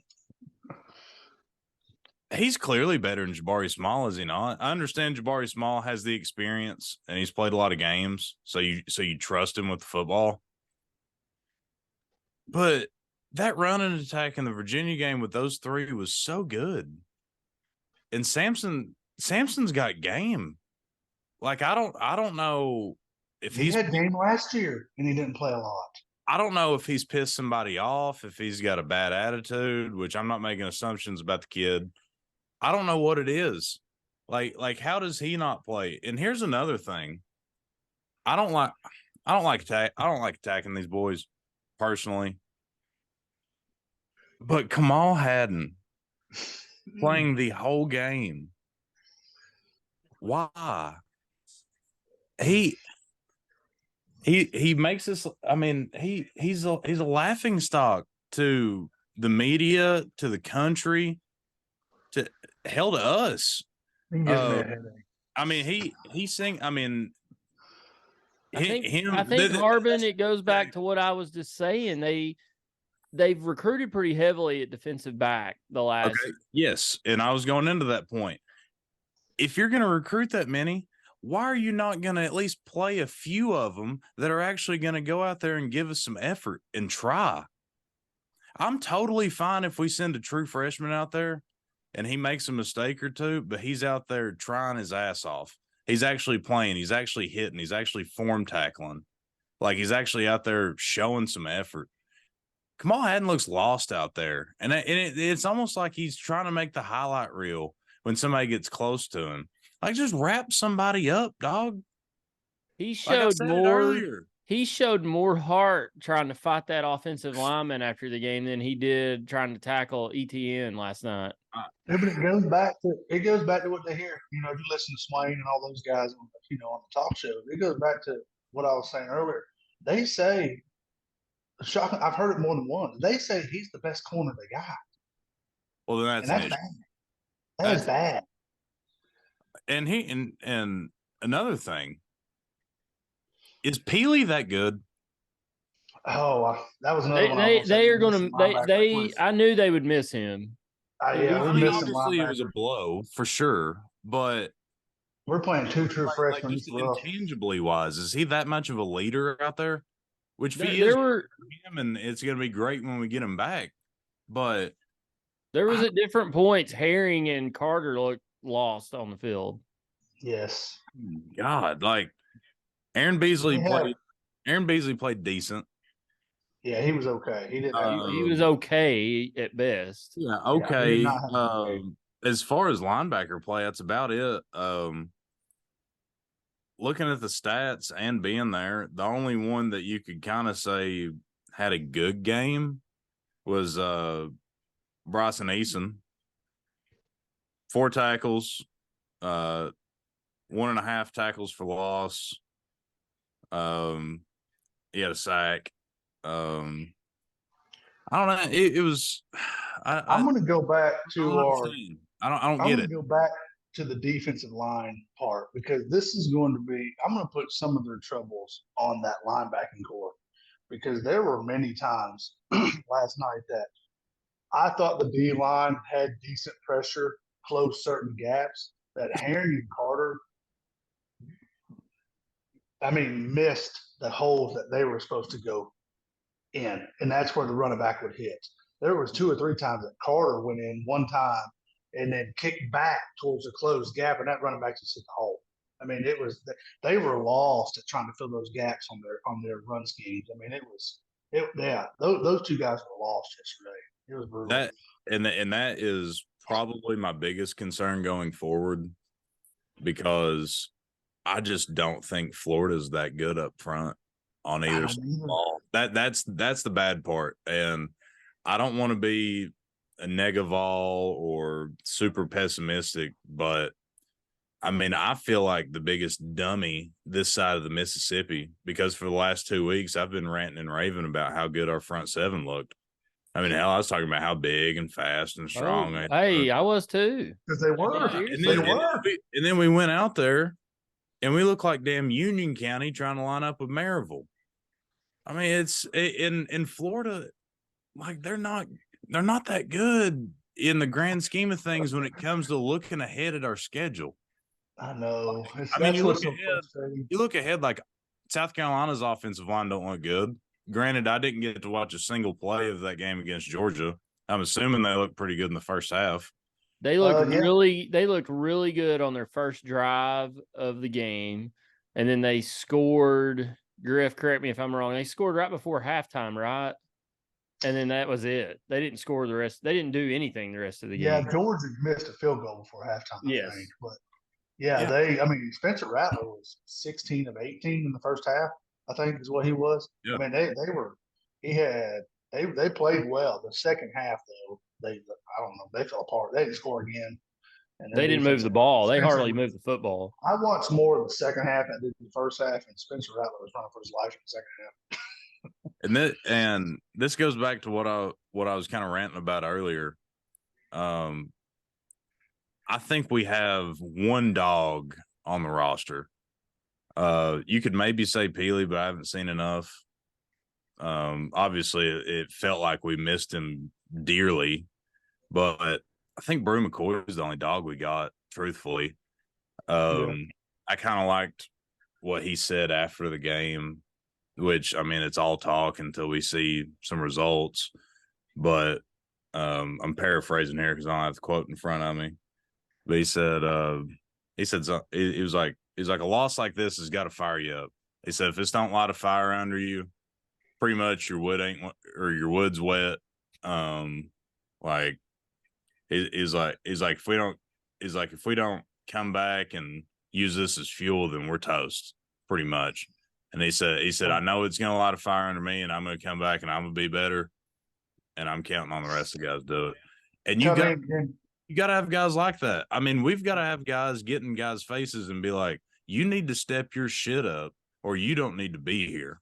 he's clearly better than Jabari Small, is he not? I understand Jabari Small has the experience and he's played a lot of games, so you trust him with the football. But that running attack in the Virginia game with those three was so good. And Sampson's got game. Like, I don't know if he had game last year and he didn't play a lot. I don't know if he's pissed somebody off, if he's got a bad attitude, which I'm not making assumptions about the kid. I don't know what it is. Like how does he not play? And here's another thing. I don't like attacking these boys personally. But Kamal Hadden playing the whole game. Why? He makes us, I mean, he's a laughing stock to the media, to the country, to hell to us. I mean, he sing. I mean, I think Harbin. It goes back to what I was just saying. They've recruited pretty heavily at defensive back the last. Okay. Yes, and I was going into that point. If you're going to recruit that many, why are you not going to at least play a few of them that are actually going to go out there and give us some effort and try? I'm totally fine if we send a true freshman out there and he makes a mistake or two, but he's out there trying his ass off. He's actually playing. He's actually hitting. He's actually form tackling. Like, he's actually out there showing some effort. Kamal Hadden looks lost out there. And it's almost like he's trying to make the highlight reel when somebody gets close to him. Like, just wrap somebody up, dog. He Like I showed said more. earlier. He showed more heart trying to fight that offensive lineman after the game than he did trying to tackle ETN last night. Yeah, but it goes back to what they hear. You know, if you listen to Swain and all those guys, on the talk show, it goes back to what I was saying earlier. They say, shocking. I've heard it more than once. They say he's the best corner they got, Well, then and that's that's bad. That is bad. And another thing, is Peely that good? Oh, that was another one. They are going to. I knew they would miss him. Yeah, I mean, obviously it was a blow for sure, but we're playing two true freshmen. Just intangibly wise, is he that much of a leader out there? Which he is for him, and it's going to be great when we get him back. But there was at different points, Herring and Carter looked lost on the field. Yes. God, like Aaron Beasley played decent. Yeah, he was okay. He didn't. He was okay at best. Yeah, okay. Yeah, as far as linebacker play, that's about it. Looking at the stats and being there, the only one that you could kind of say had a good game was Bryson Eason. 4 tackles, 1.5 tackles for loss. He had a sack. I don't know. It was. I'm going to go back to our. I don't get it. Go back to the defensive line part, because this is going to be. I'm going to put some of their troubles on that linebacking core, because there were many times last night that I thought the D line had decent pressure, closed certain gaps that Herring and Carter, missed the holes that they were supposed to go in, and that's where the running back would hit. There was 2 or 3 times that Carter went in one time and then kicked back towards a closed gap, and that running back just hit the hole. I mean, it was they were lost at trying to fill those gaps on their run schemes. I mean, those 2 guys were lost yesterday. It was brutal. That is probably my biggest concern going forward, because I just don't think Florida's that good up front on either side of the ball. That's the bad part. And I don't want to be a negaval or super pessimistic, but I mean, I feel like the biggest dummy this side of the Mississippi, because for the last 2 weeks I've been ranting and raving about how good our front 7 looked. I mean, hell, I was talking about how big and fast and strong. I was too. Because they were. And then we went out there and we look like damn Union County trying to line up with Maryville. I mean, it's in Florida, like they're not that good in the grand scheme of things when it comes to looking ahead at our schedule. I know. You look ahead, like South Carolina's offensive line don't look good. Granted, I didn't get to watch a single play of that game against Georgia. I'm assuming they looked pretty good in the first half. They looked really good on their first drive of the game, and then they scored. Griph, correct me if I'm wrong. They scored right before halftime, right? And then that was it. They didn't score the rest. They didn't do anything the rest of the game. Yeah, Georgia missed a field goal before halftime. Yes, I think. But Spencer Rattler was 16 of 18 in the first half, I think is what he was. Yeah. I mean, they played well. The second half, though, they fell apart. They didn't score again. And they didn't move the ball. They hardly moved the football. I watched more of the second half than I did the first half, and Spencer Rattler was running for his life in the second half. And this goes back to what I was kind of ranting about earlier. I think we have one dog on the roster. You could maybe say Peely, but I haven't seen enough. Obviously, it felt like we missed him dearly, but I think Brew McCoy is the only dog we got, truthfully. I kind of liked what he said after the game, which, I mean, it's all talk until we see some results. But I'm paraphrasing here because I don't have the quote in front of me. But he said, he was like, a loss like this has got to fire you up. He said, if it's don't light a fire under you, pretty much your wood ain't, or your wood's wet. Like, he's like, if we don't come back and use this as fuel, then we're toast, pretty much. And he said, I know it's gonna light a fire under me, and I'm gonna come back and I'm gonna be better, and I'm counting on the rest of the guys to do it. And you got to have guys like that. I mean, we've got to have guys get in guys' faces and be like, you need to step your shit up, or you don't need to be here.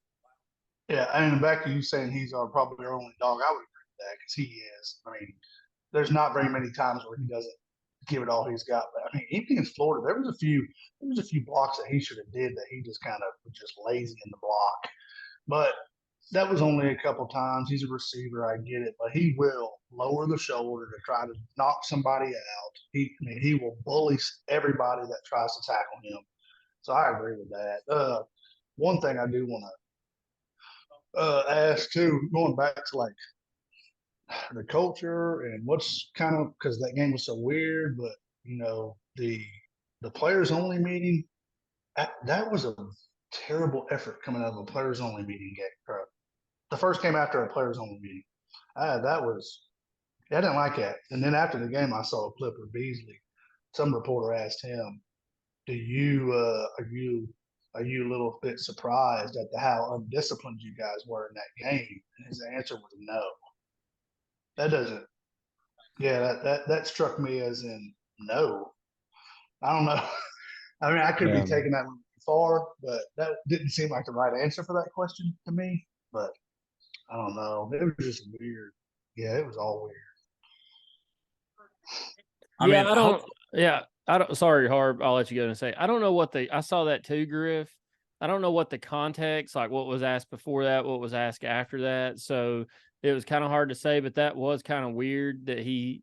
Yeah, and back to you saying he's probably our only dog, I would agree with that because he is. I mean, there's not very many times where he doesn't give it all he's got. But I mean, even against Florida, there was a few blocks that he should have did that he just kind of was just lazy in the block. But that was only a couple times. He's a receiver, I get it, but he will lower the shoulder to try to knock somebody out. He will bully everybody that tries to tackle him. So I agree with that. One thing I do want to ask too, going back to like the culture and what's kind of, because that game was so weird, but the players only meeting, that was a terrible effort coming out of a players only meeting game. The first game after a players only meeting. I didn't like that. And then after the game, I saw a clip of Beasley. Some reporter asked him, are you a little bit surprised at how undisciplined you guys were in that game? And his answer was no. That doesn't. Yeah, that struck me as in no. I don't know. I mean, I could be taking that one far, but that didn't seem like the right answer for that question to me. But I don't know. It was just weird. Yeah, it was all weird. I don't. Sorry, Harb. I'll let you go and say. I don't know what I saw that too, Griph. I don't know what the context, like what was asked before that, what was asked after that. So it was kind of hard to say, but that was kind of weird that he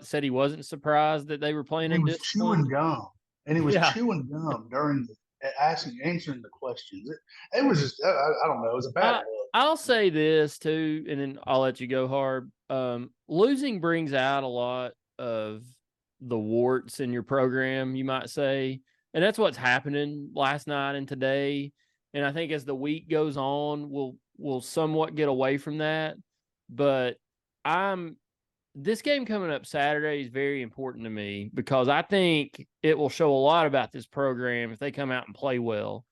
said he wasn't surprised that they were playing in discipline. Chewing gum, and he was chewing gum during answering the questions. It was just I don't know. It was a bad look. I'll say this too, and then I'll let you go, Harb. Losing brings out a lot of the warts in your program, you might say. And that's what's happening last night and today. And I think as the week goes on, we'll somewhat get away from that. But this game coming up Saturday is very important to me because I think it will show a lot about this program if they come out and play well.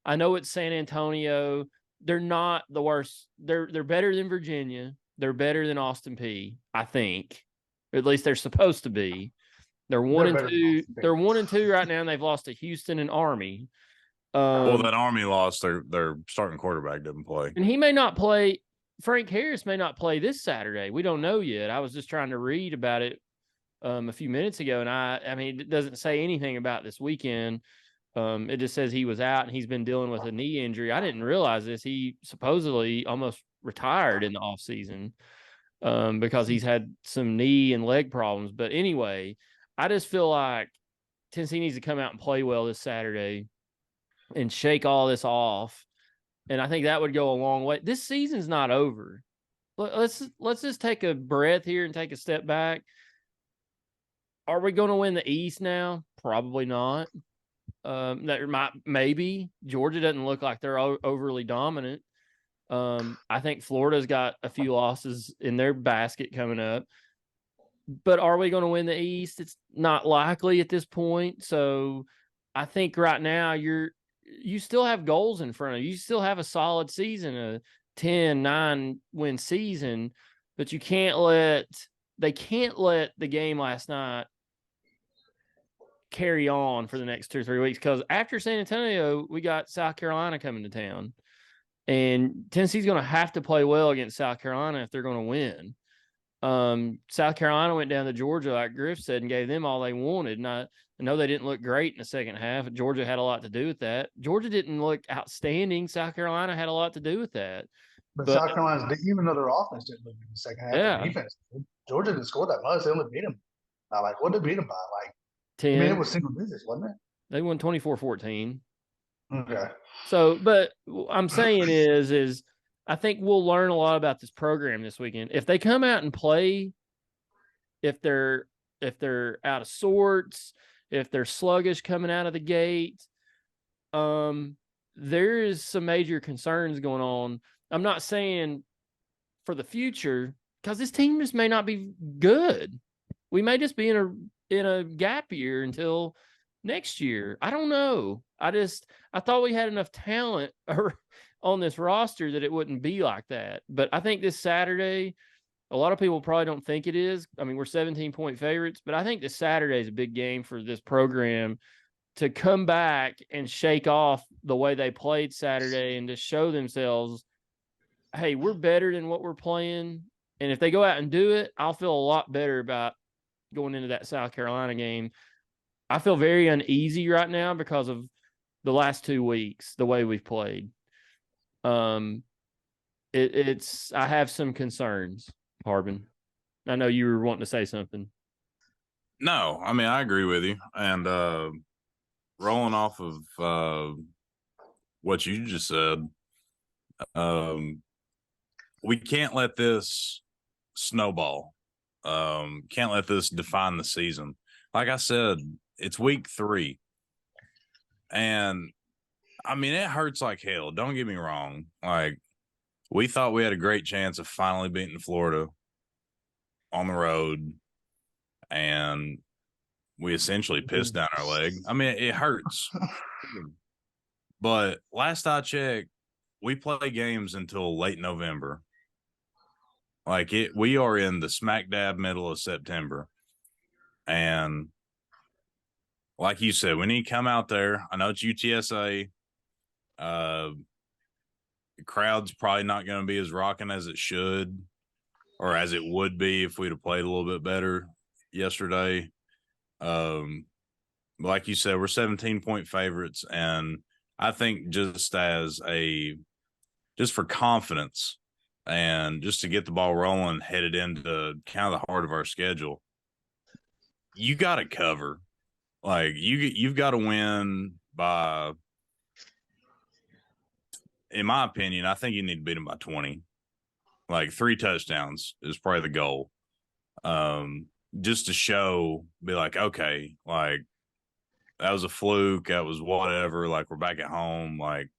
I know it's San Antonio. They're not the worst. They're better than Virginia. They're better than Austin Peay, I think. Or at least they're supposed to be. They're 1-2. They're 1-2 right now, and they've lost to Houston and Army. Well, that Army loss, their starting quarterback didn't play, and he may not play. Frank Harris may not play this Saturday. We don't know yet. I was just trying to read about it a few minutes ago, and I mean, it doesn't say anything about this weekend. It just says he was out and he's been dealing with a knee injury. I didn't realize this. He supposedly almost retired in the offseason because he's had some knee and leg problems. But anyway, I just feel like Tennessee needs to come out and play well this Saturday and shake all this off. And I think that would go a long way. This season's not over. Let's just take a breath here and take a step back. Are we going to win the East now? Probably not. Maybe. Georgia doesn't look like they're overly dominant. I think Florida's got a few losses in their basket coming up. But are we going to win the East? It's not likely at this point. So I think right now you still have goals in front of you. You still have a solid season, a 10-9 win season, but they can't let the game last night carry on for the next 2 or 3 weeks, because after San Antonio, we got South Carolina coming to town. And Tennessee's going to have to play well against South Carolina if they're going to win. South Carolina went down to Georgia, like Griph said, and gave them all they wanted. And I know they didn't look great in the second half. Georgia had a lot to do with that. Georgia didn't look outstanding. South Carolina had a lot to do with that. But South Carolina's, even though their offense didn't look in the second half, their defense, Georgia didn't score that much. They only beat them by what did they beat them by? 10. I mean, it was single digits, wasn't it? They won 24-14. Okay. So, but I'm saying is I think we'll learn a lot about this program this weekend. If they come out and play, if they're out of sorts, if they're sluggish coming out of the gate, there is some major concerns going on. I'm not saying for the future, because this team just may not be good. We may just be in a gap year until next year. I don't know. I thought we had enough talent on this roster that it wouldn't be like that. But I think this Saturday, a lot of people probably don't think it is. I mean, we're 17-point favorites, but I think this Saturday is a big game for this program to come back and shake off the way they played Saturday and to show themselves, hey, we're better than what we're playing. And if they go out and do it, I'll feel a lot better about going into that South Carolina game. I feel very uneasy right now because of the last 2 weeks, the way we've played. It's I have some concerns, Harbin. I know you were wanting to say something. No, I mean, I agree with you. And rolling off of what you just said, we can't let this snowball. Can't let this define the season. Like I said, it's week 3. And I mean, it hurts like hell. Don't get me wrong. Like, we thought we had a great chance of finally beating Florida on the road, and we essentially pissed down our leg. I mean, it hurts. But last I checked, we play games until late November. Like, we are in the smack dab middle of September. And like you said, we need to come out there. I know it's UTSA. The crowd's probably not going to be as rocking as it should, or as it would be if we'd have played a little bit better yesterday. Like you said, we're 17-point favorites, and I think just for confidence and just to get the ball rolling, headed into kind of the heart of our schedule, you got to cover. Like, you've got to win by, in my opinion, I think you need to beat them by 20. Like, 3 touchdowns is probably the goal. Just to be like, okay, like, that was a fluke. That was whatever. Like, we're back at home. Like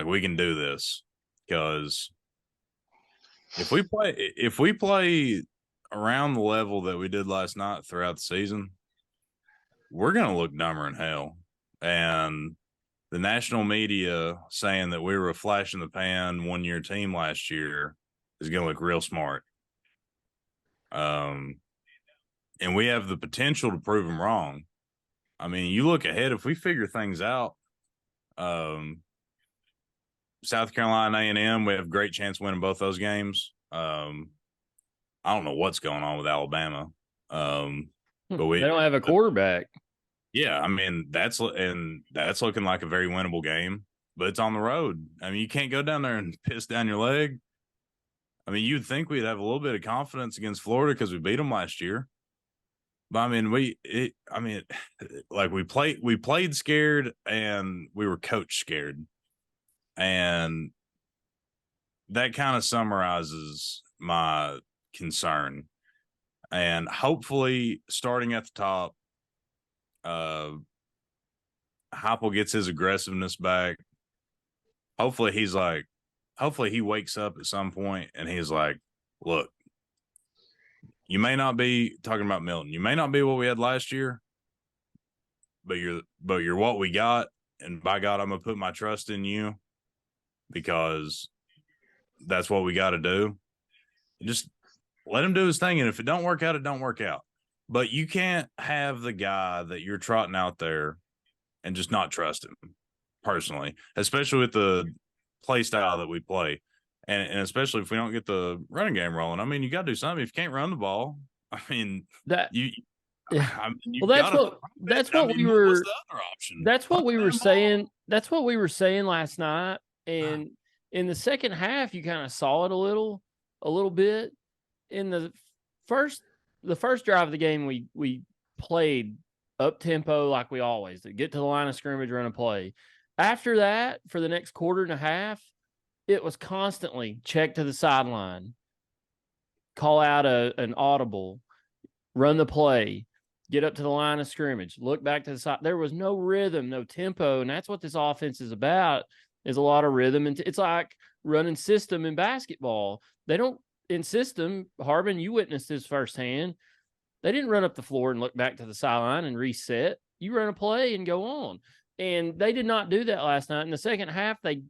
we can do this. Because if we play around the level that we did last night throughout the season, we're going to look dumber than hell. And the national media saying that we were a flash in the pan 1-year team last year is going to look real smart. And we have the potential to prove them wrong. I mean, you look ahead, if we figure things out, South Carolina A&M, we have a great chance of winning both those games. I don't know what's going on with Alabama. But they don't have a quarterback. Yeah, I mean, that's looking like a very winnable game, but it's on the road. I mean, you can't go down there and piss down your leg. I mean, you'd think we'd have a little bit of confidence against Florida because we beat them last year. But I mean, we played scared and we were coach scared. And that kind of summarizes my concern. And hopefully, starting at the top, Heupel gets his aggressiveness back. Hopefully he wakes up at some point and he's like, look, you may not be talking about Milton. You may not be what we had last year, but you're what we got. And by God, I'm going to put my trust in you because that's what we got to do. Just let him do his thing. And if it don't work out, it don't work out. But you can't have the guy that you're trotting out there and just not trust him personally, especially with the play style that we play. And especially if we don't get the running game rolling. I mean, you got to do something. If you can't run the ball, I mean, that's what we were saying. That's what we were saying last night. And in the second half, you kind of saw it a little bit. In the first drive of the game, we played up tempo like we always do. Get to the line of scrimmage, run a play. After that, for the next quarter and a half, it was constantly check to the sideline, call out an audible, run the play, get up to the line of scrimmage, look back to the side. There was no rhythm, no tempo, and that's what this offense is about, is a lot of rhythm. And it's like running system in basketball. They don't, in system, Harbin, you witnessed this firsthand. They didn't run up the floor and look back to the sideline and reset. You run a play and go on. And they did not do that last night. In the second half, they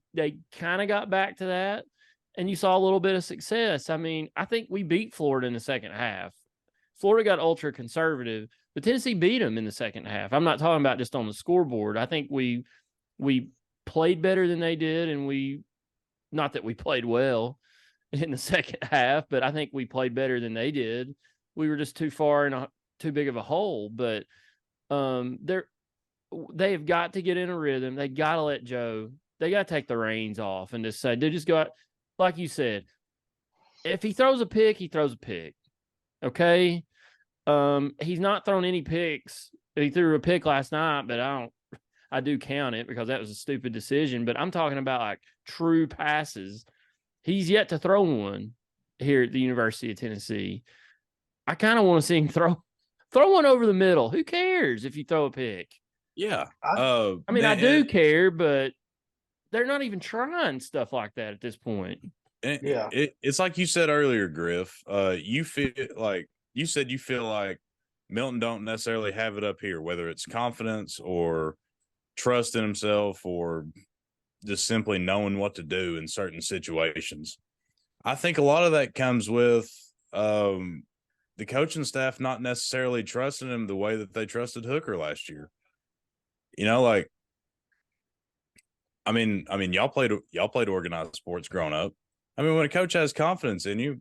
kind of got back to that, and you saw a little bit of success. I mean, I think we beat Florida in the second half. Florida got ultra conservative, but Tennessee beat them in the second half. I'm not talking about just on the scoreboard. I think we played better than they did, and not that we played well in the second half, but I think we played better than they did. We were just too far in too big of a hole. But they have got to get in a rhythm. They got to let Joe. They got to take the reins off and just say, they just go out, like you said. If he throws a pick, he throws a pick. Okay. He's not thrown any picks. He threw a pick last night, but I do count it because that was a stupid decision. But I'm talking about like true passes. He's yet to throw one here at the University of Tennessee. I kind of want to see him throw one over the middle. Who cares if you throw a pick? Yeah. I mean, I do care, but they're not even trying stuff like that at this point. Yeah. It's like you said earlier, Griff. You feel like Milton don't necessarily have it up here, whether it's confidence or trust in himself or just simply knowing what to do in certain situations. I think a lot of that comes with the coaching staff not necessarily trusting him the way that they trusted Hooker last year. You know, like, I mean, y'all played organized sports growing up. I mean, when a coach has confidence in you,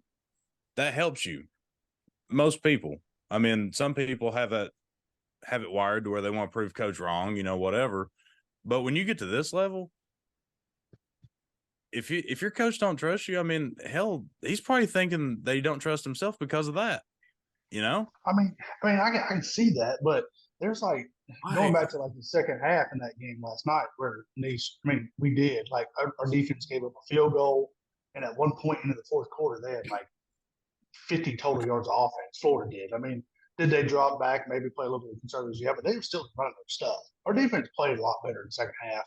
that helps you. Most people. I mean, some people have it wired to where they want to prove coach wrong, whatever. But when you get to this level, if your coach don't trust you, I mean, hell, he's probably thinking that he don't trust himself because of that. I mean, I can see that, but there's like going back to like the second half in that game last night where Nease, we did like our defense gave up a field goal, and at one point into the fourth quarter they had like 50 total yards of offense. Florida did. I mean, did they drop back, maybe play a little bit of conservatives? Yeah, but they were still running their stuff. Our defense played a lot better in the second half,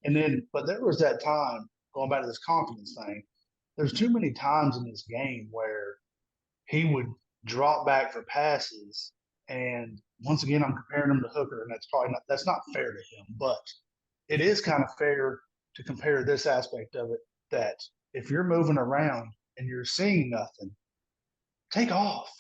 and then but there was that time going back to this confidence thing. There's too many times in this game where he would drop back for passes. And once again, I'm comparing him to Hooker, and that's not fair to him. But it is kind of fair to compare this aspect of it, that if you're moving around and you're seeing nothing, take off.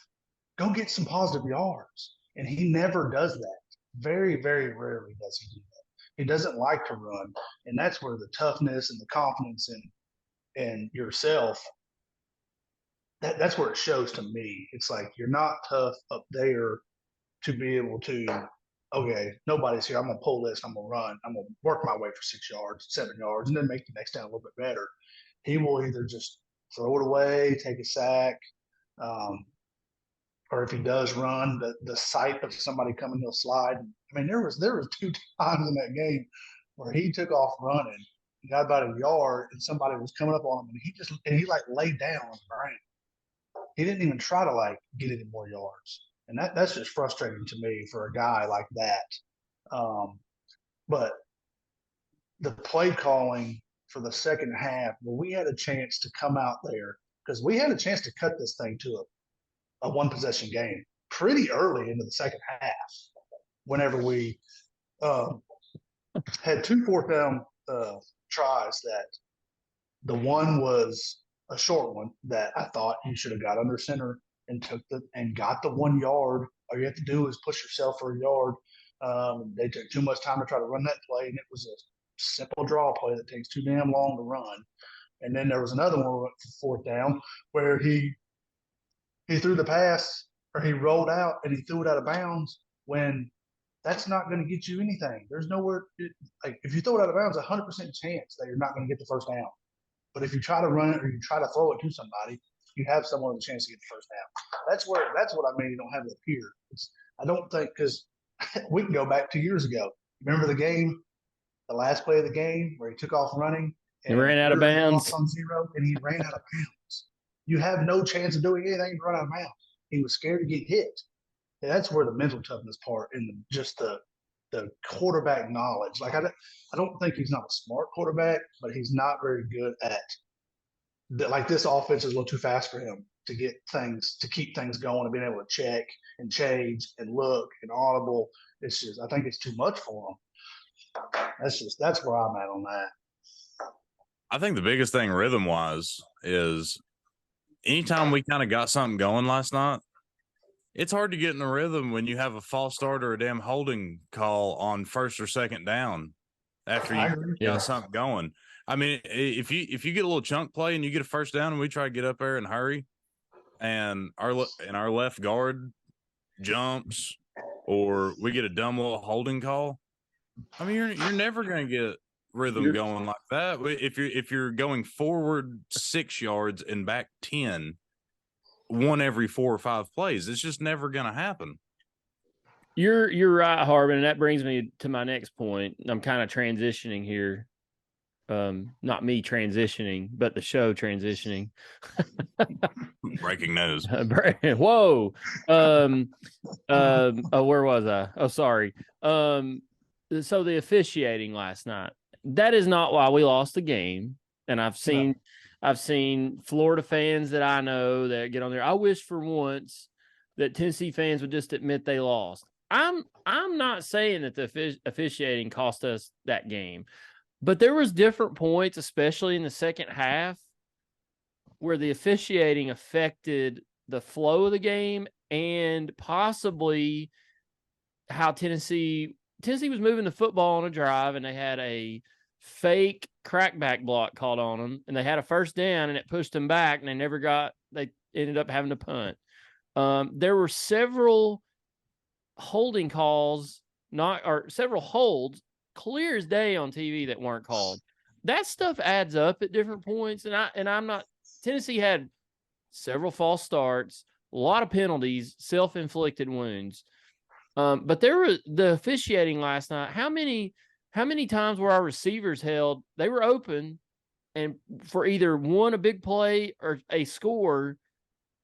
Go get some positive yards. And he never does that. Very, very rarely does he do that. He doesn't like to run. And that's where the toughness and the confidence in yourself, that's where it shows to me. It's like you're not tough up there to be able to, okay, nobody's here. I'm going to pull this. I'm going to run. I'm going to work my way for 6 yards, 7 yards, and then make the next down a little bit better. He will either just throw it away, take a sack, or if he does run, the sight of somebody coming, he'll slide. I mean, there was 2 times in that game where he took off running, got about a yard, and somebody was coming up on him, and he like laid down on the ground. He didn't even try to like get any more yards. And that's just frustrating to me for a guy like that. But the play calling for the second half, well, we had a chance to come out there because we had a chance to cut this thing to a one possession game pretty early into the second half. Whenever we had 2 fourth down tries, that the one was a short one that I thought he should have got under center and got the 1 yard. All you have to do is push yourself for a yard. They took too much time to try to run that play, and it was a simple draw play that takes too damn long to run. And then there was another one went for 4th down where he threw the pass, or he rolled out and he threw it out of bounds, when that's not going to get you anything. There's nowhere like if you throw it out of bounds, 100% chance that you're not going to get the first down. But if you try to run it or you try to throw it to somebody, you have someone with a chance to get the first down. That's what I mean. You don't have it up here. I don't think, because we can go back 2 years ago. Remember the game, the last play of the game where he took off running He and ran out of literally bounds. lost on 0, and he ran out of bounds. You have no chance of doing anything to run out of bounds. He was scared to get hit. And that's where the mental toughness part and just the quarterback knowledge. Like I don't think he's not a smart quarterback, but he's not very good at like this offense is a little too fast for him to get things to keep things going and being able to check and change and look and audible. It's just I think it's too much for him. That's where I'm at on that. I think the biggest thing rhythm wise is anytime we kind of got something going last night, it's hard to get in the rhythm when you have a false start or a damn holding call on first or second down after you got something going. I mean, if you get a little chunk play and you get a first down and we try to get up there and hurry, and our left guard jumps or we get a dumb little holding call, I mean, you're never going to get rhythm going like that. If you're going forward 6 yards and back 10, one every 4 or 5 plays, it's just never going to happen. You're right, Harb, and that brings me to my next point. I'm kind of transitioning here. Not me transitioning, but the show transitioning. Breaking news. Whoa. Where was I? Oh, sorry. So the officiating last night, that is not why we lost the game. And I've seen Florida fans that I know that get on there. I wish for once that Tennessee fans would just admit they lost. I'm not saying that the officiating cost us that game. But there was different points, especially in the second half, where the officiating affected the flow of the game and possibly how Tennessee was moving the football on a drive, and they had a fake crackback block called on them, and they had a first down, and it pushed them back, and they ended up having to punt. There were several holding calls, several holds, clear as day on TV that weren't called. That stuff adds up at different points. And I'm not, Tennessee had several false starts, a lot of penalties, self-inflicted wounds. But there was the officiating last night. How many times were our receivers held? They were open and for either a big play or a score,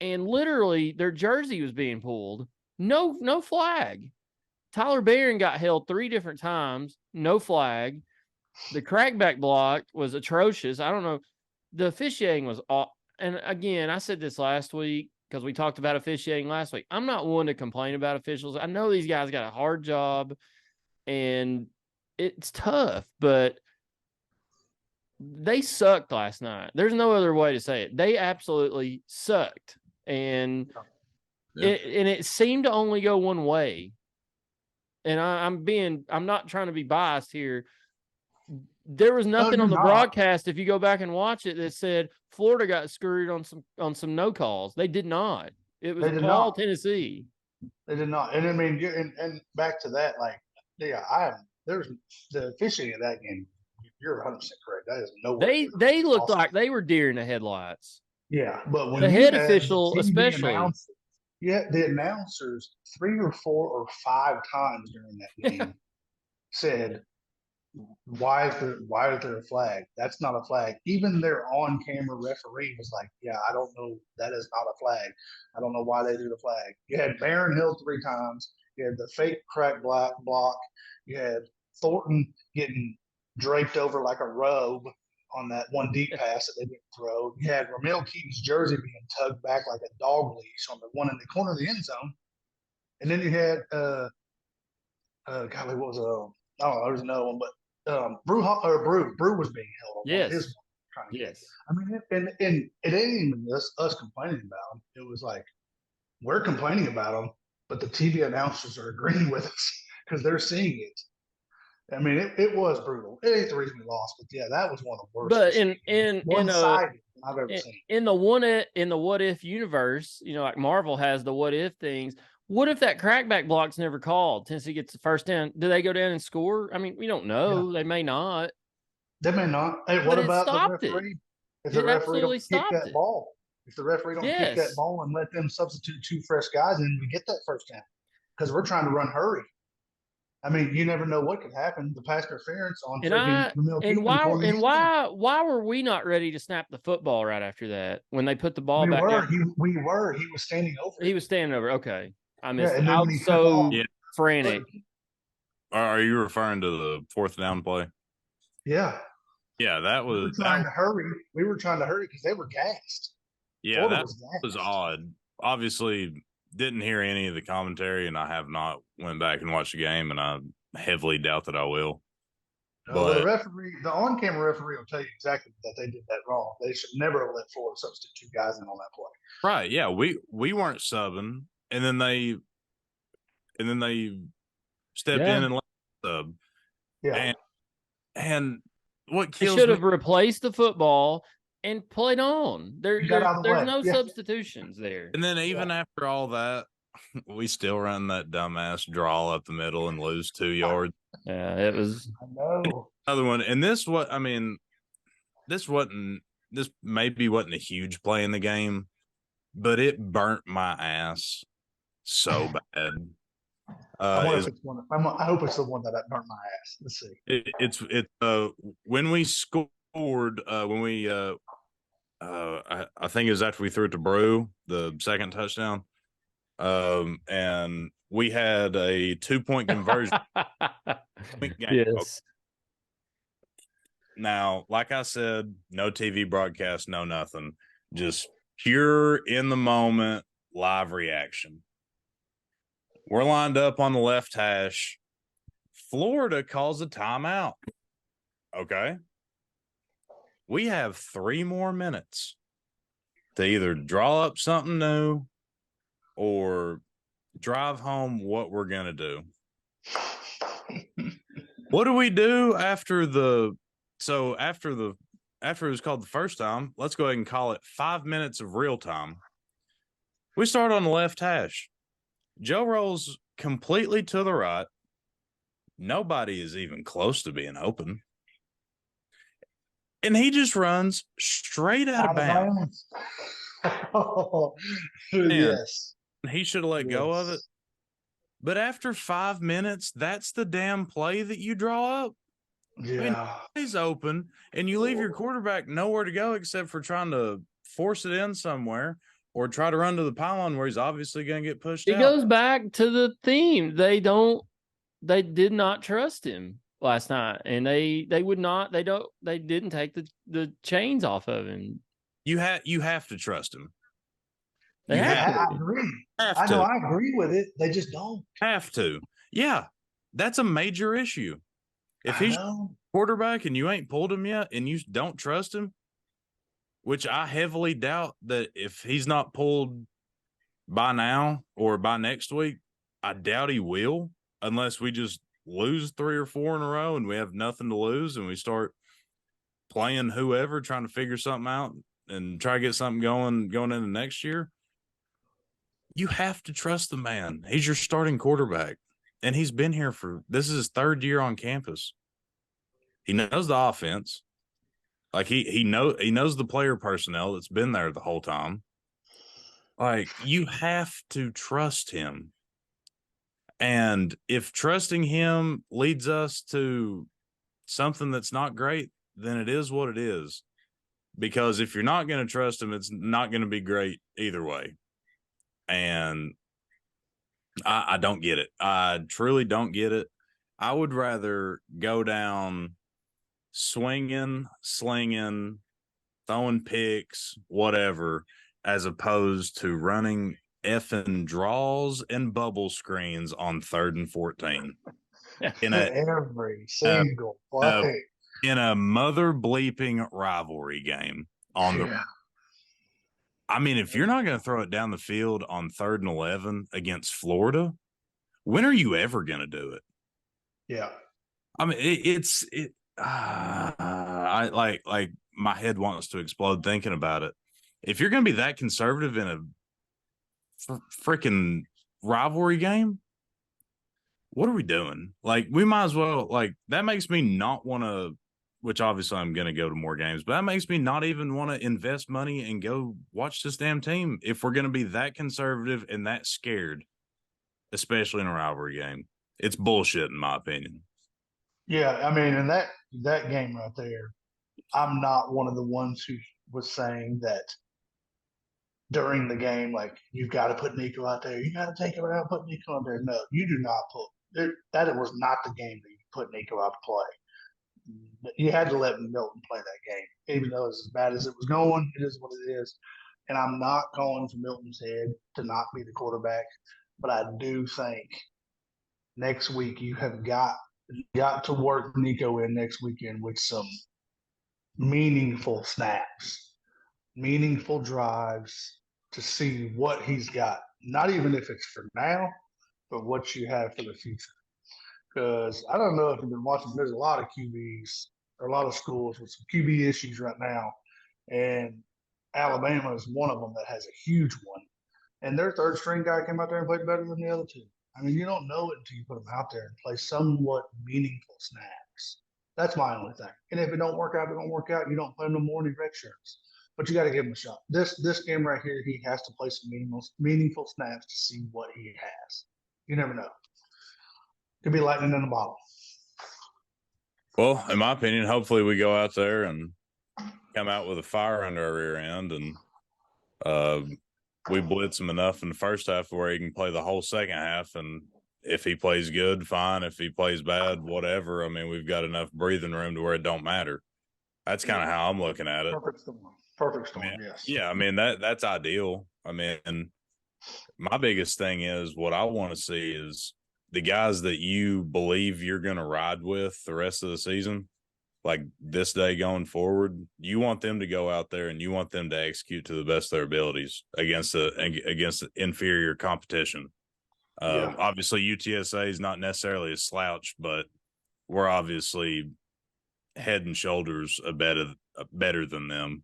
and literally their jersey was being pulled. No flag. Tyler Barron got held 3 different times, no flag. The crackback block was atrocious. I don't know. The officiating was all, and again, I said this last week because we talked about officiating last week. I'm not one to complain about officials. I know these guys got a hard job and it's tough, but they sucked last night. There's no other way to say it. They absolutely sucked. And it seemed to only go one way. And I'm not trying to be biased here. There was nothing on the broadcast, if you go back and watch it, that said Florida got screwed on some no calls. They did not. It was all Tennessee. They did not. And I mean, and back to that, like, there's the officiating of that game. You're 100% correct. That is no way. They looked like they were deer in the headlights. Yeah, but when the head official, especially. Yeah, the announcers 3 or 4 or 5 times during that game said, "Why is there a flag? That's not a flag." Even their on-camera referee was like, "Yeah, I don't know. That is not a flag. I don't know why they do the flag." You had Barron held 3 times. You had the fake crack block. You had Thornton getting draped over like a robe on that one deep pass that they didn't throw. You had Ramel Keaton's jersey being tugged back like a dog leash on the one in the corner of the end zone. And then you had, golly, what was I don't know, there's another one, but Brew was being held on yes. his one. Yes. I mean, and it ain't even us complaining about them. It was like, we're complaining about them, but the TV announcers are agreeing with us because they're seeing it. I mean, it was brutal. It ain't the reason we lost, but yeah, that was one of the worst. But one-sided I've ever seen. In the what if universe, like Marvel has the what if things. What if that crackback block's never called? Tennessee gets the first down. Do they go down and score? I mean, we don't know. Yeah. They may not. They may not. Hey, what about the referee? If the referee don't kick that ball, if the referee don't kick that ball and let them substitute 2 fresh guys in, we get that first down because we're trying to run hurry. I mean, you never know what could happen. The pass interference on And freaking Ramil Kingdom toward the end. why were we not ready to snap the football right after that when they put the ball back down? We were. He was standing over. He was standing over. Okay, I missed Yeah, it. and then I when he was took so off, frantic. Are you referring to the fourth down play? Yeah. Yeah, that We were was trying to hurry. We were trying to hurry because they were gassed. yeah, that was was gassed. odd. Obviously, didn't hear any of the commentary, and I have not went back and watched the game, and I heavily doubt that I will. Well, the But referee, the on-camera referee, will tell you exactly that they did that wrong. They should never have let Florida substitute 2 guys in on that play. right, yeah, we weren't subbing, and then they stepped in and let sub. Yeah. And what They kills should me, have replaced the football and played on. You got out of the There's way. no Yeah. substitutions there. and then even after all that, we still run that dumbass draw up the middle and lose 2 yards. Yeah, it was. I know. Another one, and this maybe wasn't a huge play in the game, but it burnt my ass so bad. I wonder if it's one. I hope it's the one that burnt my ass. Let's see. It's when we scored when we I think it was after we threw it to Brew, the second touchdown, and we had a 2-point conversion. Yes. Now, like I said, no TV broadcast, no nothing, just pure in the moment live reaction. We're lined up on the left hash. Florida calls a timeout. Okay. We have 3 more minutes to either draw up something new or drive home what we're going to do. What do we do after it was called the first time? Let's go ahead and call it 5 minutes of real time. We start on the left hash. Joe rolls completely to the right. Nobody is even close to being open. And he just runs straight out of bounds. Oh, Man, yes. he should have let go of it. But after 5 minutes, that's the damn play that you draw up. Yeah. I mean, he's open, and you leave your quarterback nowhere to go except for trying to force it in somewhere or try to run to the pylon where he's obviously going to get pushed out. It goes back to the theme. They did not trust him last night, and they didn't take the chains off of him. You have to trust him. I agree. I know. I agree with it. They just don't have to. Yeah, that's a major issue. If he's quarterback and you ain't pulled him yet, and you don't trust him, which I heavily doubt that if he's not pulled by now or by next week, I doubt he will, unless we just lose 3 or 4 in a row and we have nothing to lose and we start playing whoever, trying to figure something out and try to get something going into next year. You have to trust the man. He's your starting quarterback, and he's been here this is his 3rd year on campus. He knows the offense. Like he knows the player personnel that's been there the whole time. Like, you have to trust him. And if trusting him leads us to something that's not great, then it is what it is. Because if you're not going to trust him, it's not going to be great either way. And I don't get it. I truly don't get it. I would rather go down swinging, slinging, throwing picks, whatever, as opposed to running effing draws and bubble screens on 3rd and 14. Every single play. In a mother bleeping rivalry game I mean, if you're not going to throw it down the field on 3rd and 11 against Florida, when are you ever going to do it? Yeah. I mean, I like my head wants to explode thinking about it. If you're going to be that conservative in a freaking rivalry game, what are we doing? Like, we might as well, like, that makes me not want to, which obviously I'm going to go to more games, but that makes me not even want to invest money and go watch this damn team if we're going to be that conservative and that scared, especially in a rivalry game. it's bullshit in my opinion. Yeah, I mean, and that game right there, I'm not one of the ones who was saying that during the game, like you've got to put Nico out there, you got to take him out, put Nico out there. No, you do not put that. Was not the game that you put Nico out to play. You had to let Milton play that game, even though it's as bad as it was going. It is what it is, and I'm not calling for Milton's head to not be the quarterback, but I do think next week you have got to work Nico in next weekend with some meaningful snaps, meaningful drives to see what he's got. Not even if it's for now, but what you have for the future. Because I don't know if you've been watching, there's a lot of QBs or a lot of schools with some QB issues right now. And Alabama is one of them that has a huge one. And their third string guy came out there and played better than the other two. I mean, you don't know it until you put them out there and play somewhat meaningful snaps. That's my only thing. And if it don't work out, it don't work out. You don't play them no more in your red shirts. But you got to give him a shot. This game right here, he has to play some meaningful snaps to see what he has. You never know. Could be lightning in a bottle. Well, in my opinion, hopefully we go out there and come out with a fire under our rear end, and we blitz him enough in the first half where he can play the whole second half. And if he plays good, fine. If he plays bad, whatever. I mean, we've got enough breathing room to where it don't matter. That's kind of how I'm looking at it. Perfect storm. Perfect storm, yes. Yeah, I mean, that's ideal. I mean, my biggest thing is what I want to see is the guys that you believe you're going to ride with the rest of the season, like this day going forward, you want them to go out there and you want them to execute to the best of their abilities against the inferior competition. Obviously, UTSA is not necessarily a slouch, but we're obviously head and shoulders better than them.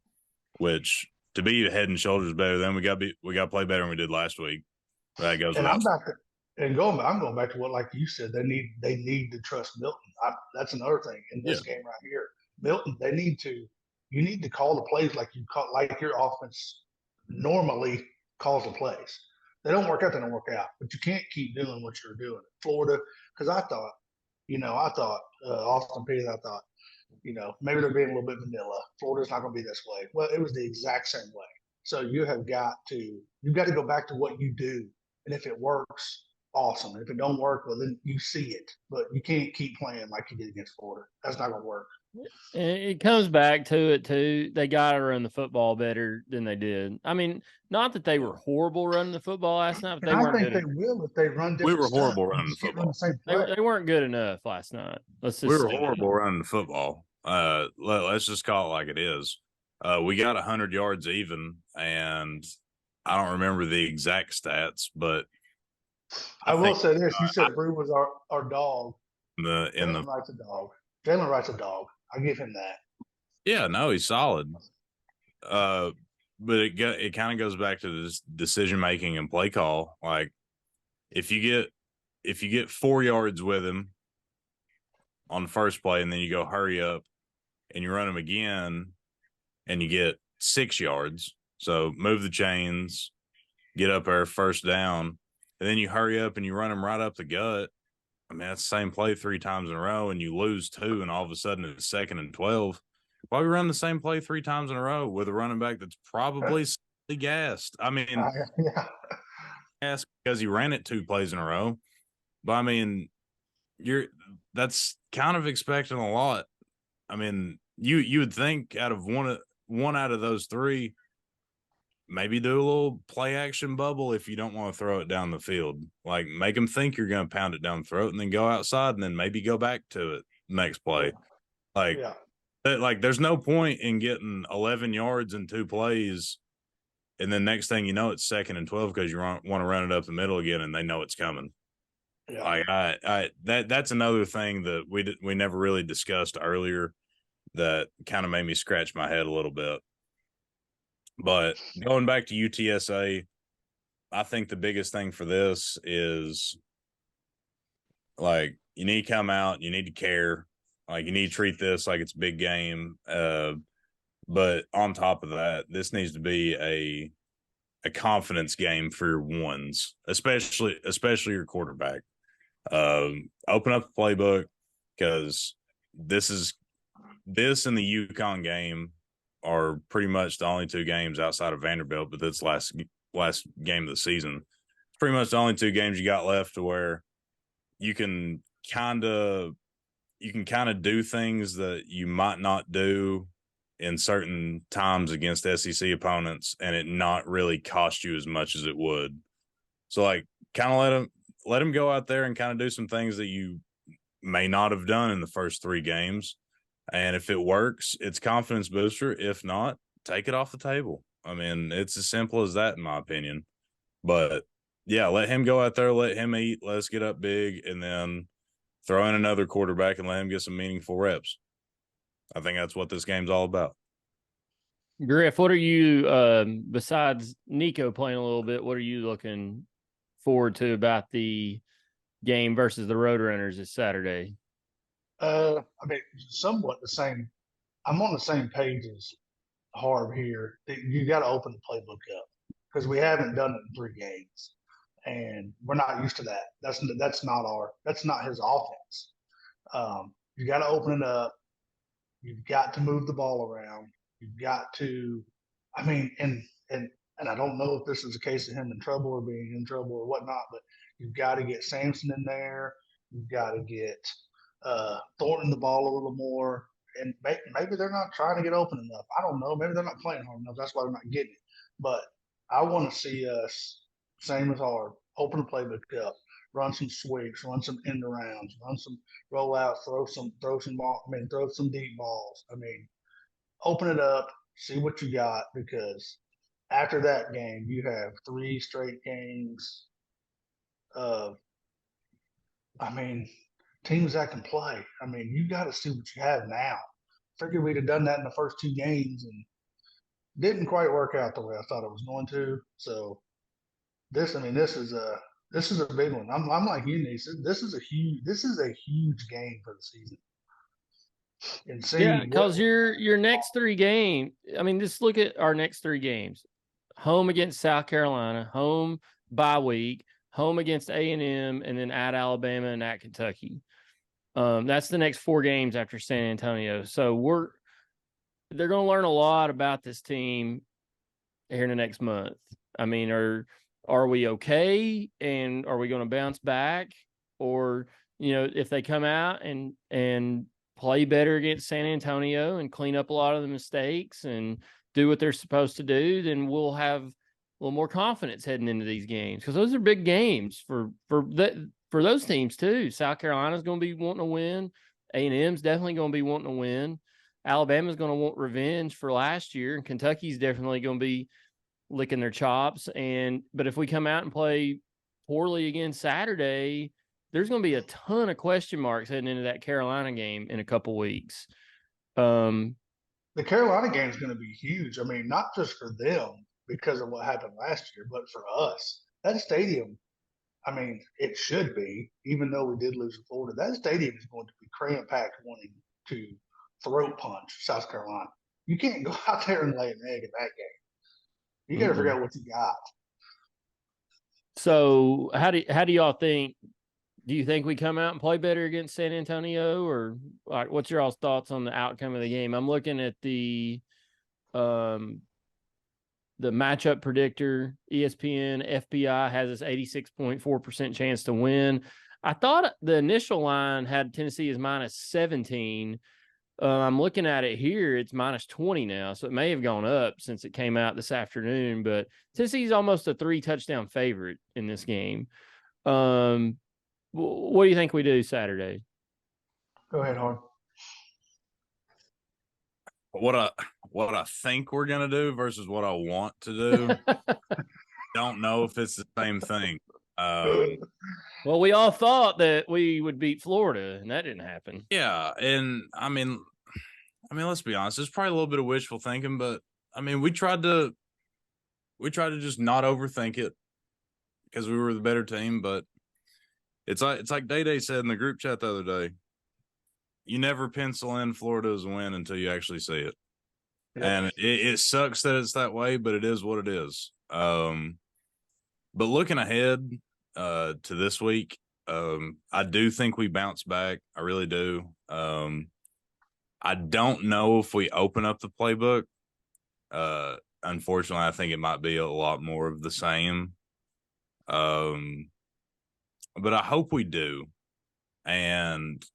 Which to be head and shoulders better than we got to play better than we did last week. That goes. And I'm going back to what, like you said, they need to trust Milton. That's another thing in this game right here. Milton, you need to call the plays like your offense normally calls the plays. They don't work out, but you can't keep doing what you're doing. Florida, because I thought Austin Peay, maybe they're being a little bit vanilla. Florida's not going to be this way. Well, it was the exact same way. So you've got to go back to what you do. And if it works, awesome. And if it don't work, well, then you see it. But you can't keep playing like you did against Florida. That's not going to work. It comes back to it, too. They got to run the football better than they did. I mean, not that they were horrible running the football last night, but I think they will if they run different. We were horrible running the football. They weren't good enough last night. We were horrible running the football. Let's just call it like it is. We got 100 yards even, and I don't remember the exact stats, but I will say this: you said Brew was our dog. Jalen Wright's a dog. Jalen Wright's a dog. I give him that. Yeah, no, he's solid. But it kind of goes back to this decision making and play call. Like if you get 4 yards with him on the first play, and then you go hurry up and you run him again, and you get 6 yards. So move the chains, get up there, first down, and then you hurry up and you run him right up the gut. I mean, that's the same play 3 times in a row, and you lose 2, and all of a sudden it's 2nd and 12. Why we run the same play 3 times in a row with a running back that's probably gassed? I mean, gassed because he ran it 2 plays in a row. But I mean, that's kind of expecting a lot. I mean, you would think out of one out of those 3, maybe do a little play action bubble if you don't want to throw it down the field. Like make them think you're going to pound it down the throat and then go outside and then maybe go back to it next play. Like there's no point in getting 11 yards in 2 plays and then next thing you know it's 2nd and 12 because you want to run it up the middle again and they know it's coming. Yeah. Like that's another thing that we never really discussed earlier that kind of made me scratch my head a little bit. But going back to UTSA, I think the biggest thing for this is like you need to come out, you need to care, like you need to treat this like it's a big game. But on top of that, this needs to be a confidence game for your ones, especially your quarterback. Open up the playbook, because this and the UConn game are pretty much the only two games outside of Vanderbilt, but that's last game of the season. It's pretty much the only two games you got left to where you can kind of do things that you might not do in certain times against SEC opponents, and it not really cost you as much as it would. So, like, kind of let him go out there and kind of do some things that you may not have done in the first three games. And if it works, it's confidence booster. If not, take it off the table. I mean, it's as simple as that, in my opinion. But yeah, let him go out there, let him eat, let's get up big, and then throw in another quarterback and let him get some meaningful reps. I think that's what this game's all about. Griph, what are you, besides Nico playing a little bit, what are you looking forward to about the game versus the Roadrunners this Saturday? I mean, somewhat the same. I'm on the same page as Harb here. You got to open the playbook up because we haven't done it in 3 games, and we're not used to that. That's not his offense. You got to open it up. You've got to move the ball around. You've got to, I mean, and I don't know if this is a case of him in trouble or being in trouble or whatnot, but you've got to get Sampson in there. You've got to get Thornton the ball a little more. And maybe they're not trying to get open enough. I don't know. Maybe they're not playing hard enough. That's why they're not getting it. But I want to see us, same as Harb, open the playbook up, run some sweeps, run some end arounds, run some rollouts, throw some deep balls. I mean, open it up, see what you got, because after that game, you have 3 straight games of, I mean, teams that can play. I mean, you got to see what you have now. Figured we'd have done that in the first 2 games and didn't quite work out the way I thought it was going to. So this is a big one. I'm like you, Nice. This is a huge game for the season. And Yeah, because your next 3 games, I mean, just look at our next 3 games. Home against South Carolina, home bye week, home against A&M, and then at Alabama and at Kentucky. That's the next 4 games after San Antonio. So they're going to learn a lot about this team here in the next month. I mean, are we okay, and are we going to bounce back, or if they come out and play better against San Antonio and clean up a lot of the mistakes and do what they're supposed to do, then we'll have a little more confidence heading into these games, because those are big games for those teams too. South Carolina's going to be wanting to win. A&M's definitely going to be wanting to win. Alabama's going to want revenge for last year, and Kentucky's definitely going to be licking their chops. But if we come out and play poorly again Saturday, there's going to be a ton of question marks heading into that Carolina game in a couple weeks. The Carolina game is going to be huge. I mean, not just for them because of what happened last year, but for us. That stadium, I mean, it should be, even though we did lose to Florida, that stadium is going to be cram-packed wanting to throat punch South Carolina. You can't go out there and lay an egg in that game. You got to figure out what you got. So how do y'all think? Do you think we come out and play better against San Antonio, or what's your all's thoughts on the outcome of the game? I'm looking at the matchup predictor. ESPN FPI has this 86.4% chance to win. I thought the initial line had Tennessee as -17. I'm looking at it here. It's -20 now, so it may have gone up since it came out this afternoon. But Tennessee's almost a 3-touchdown favorite in this game. What do you think we do Saturday? Go ahead, Harb. What I think we're gonna do versus what I want to do, don't know if it's the same thing. Well, we all thought that we would beat Florida, and that didn't happen. Yeah, and I mean, let's be honest. It's probably a little bit of wishful thinking, but I mean, we tried to just not overthink it because we were the better team. But it's like Day said in the group chat the other day. You never pencil in Florida as a win until you actually see it, and it sucks that it's that way, but it is what it is. But looking ahead to this week, I do think we bounce back. I really do. I don't know if we open up the playbook. Unfortunately, I think it might be a lot more of the same. But I hope we do. And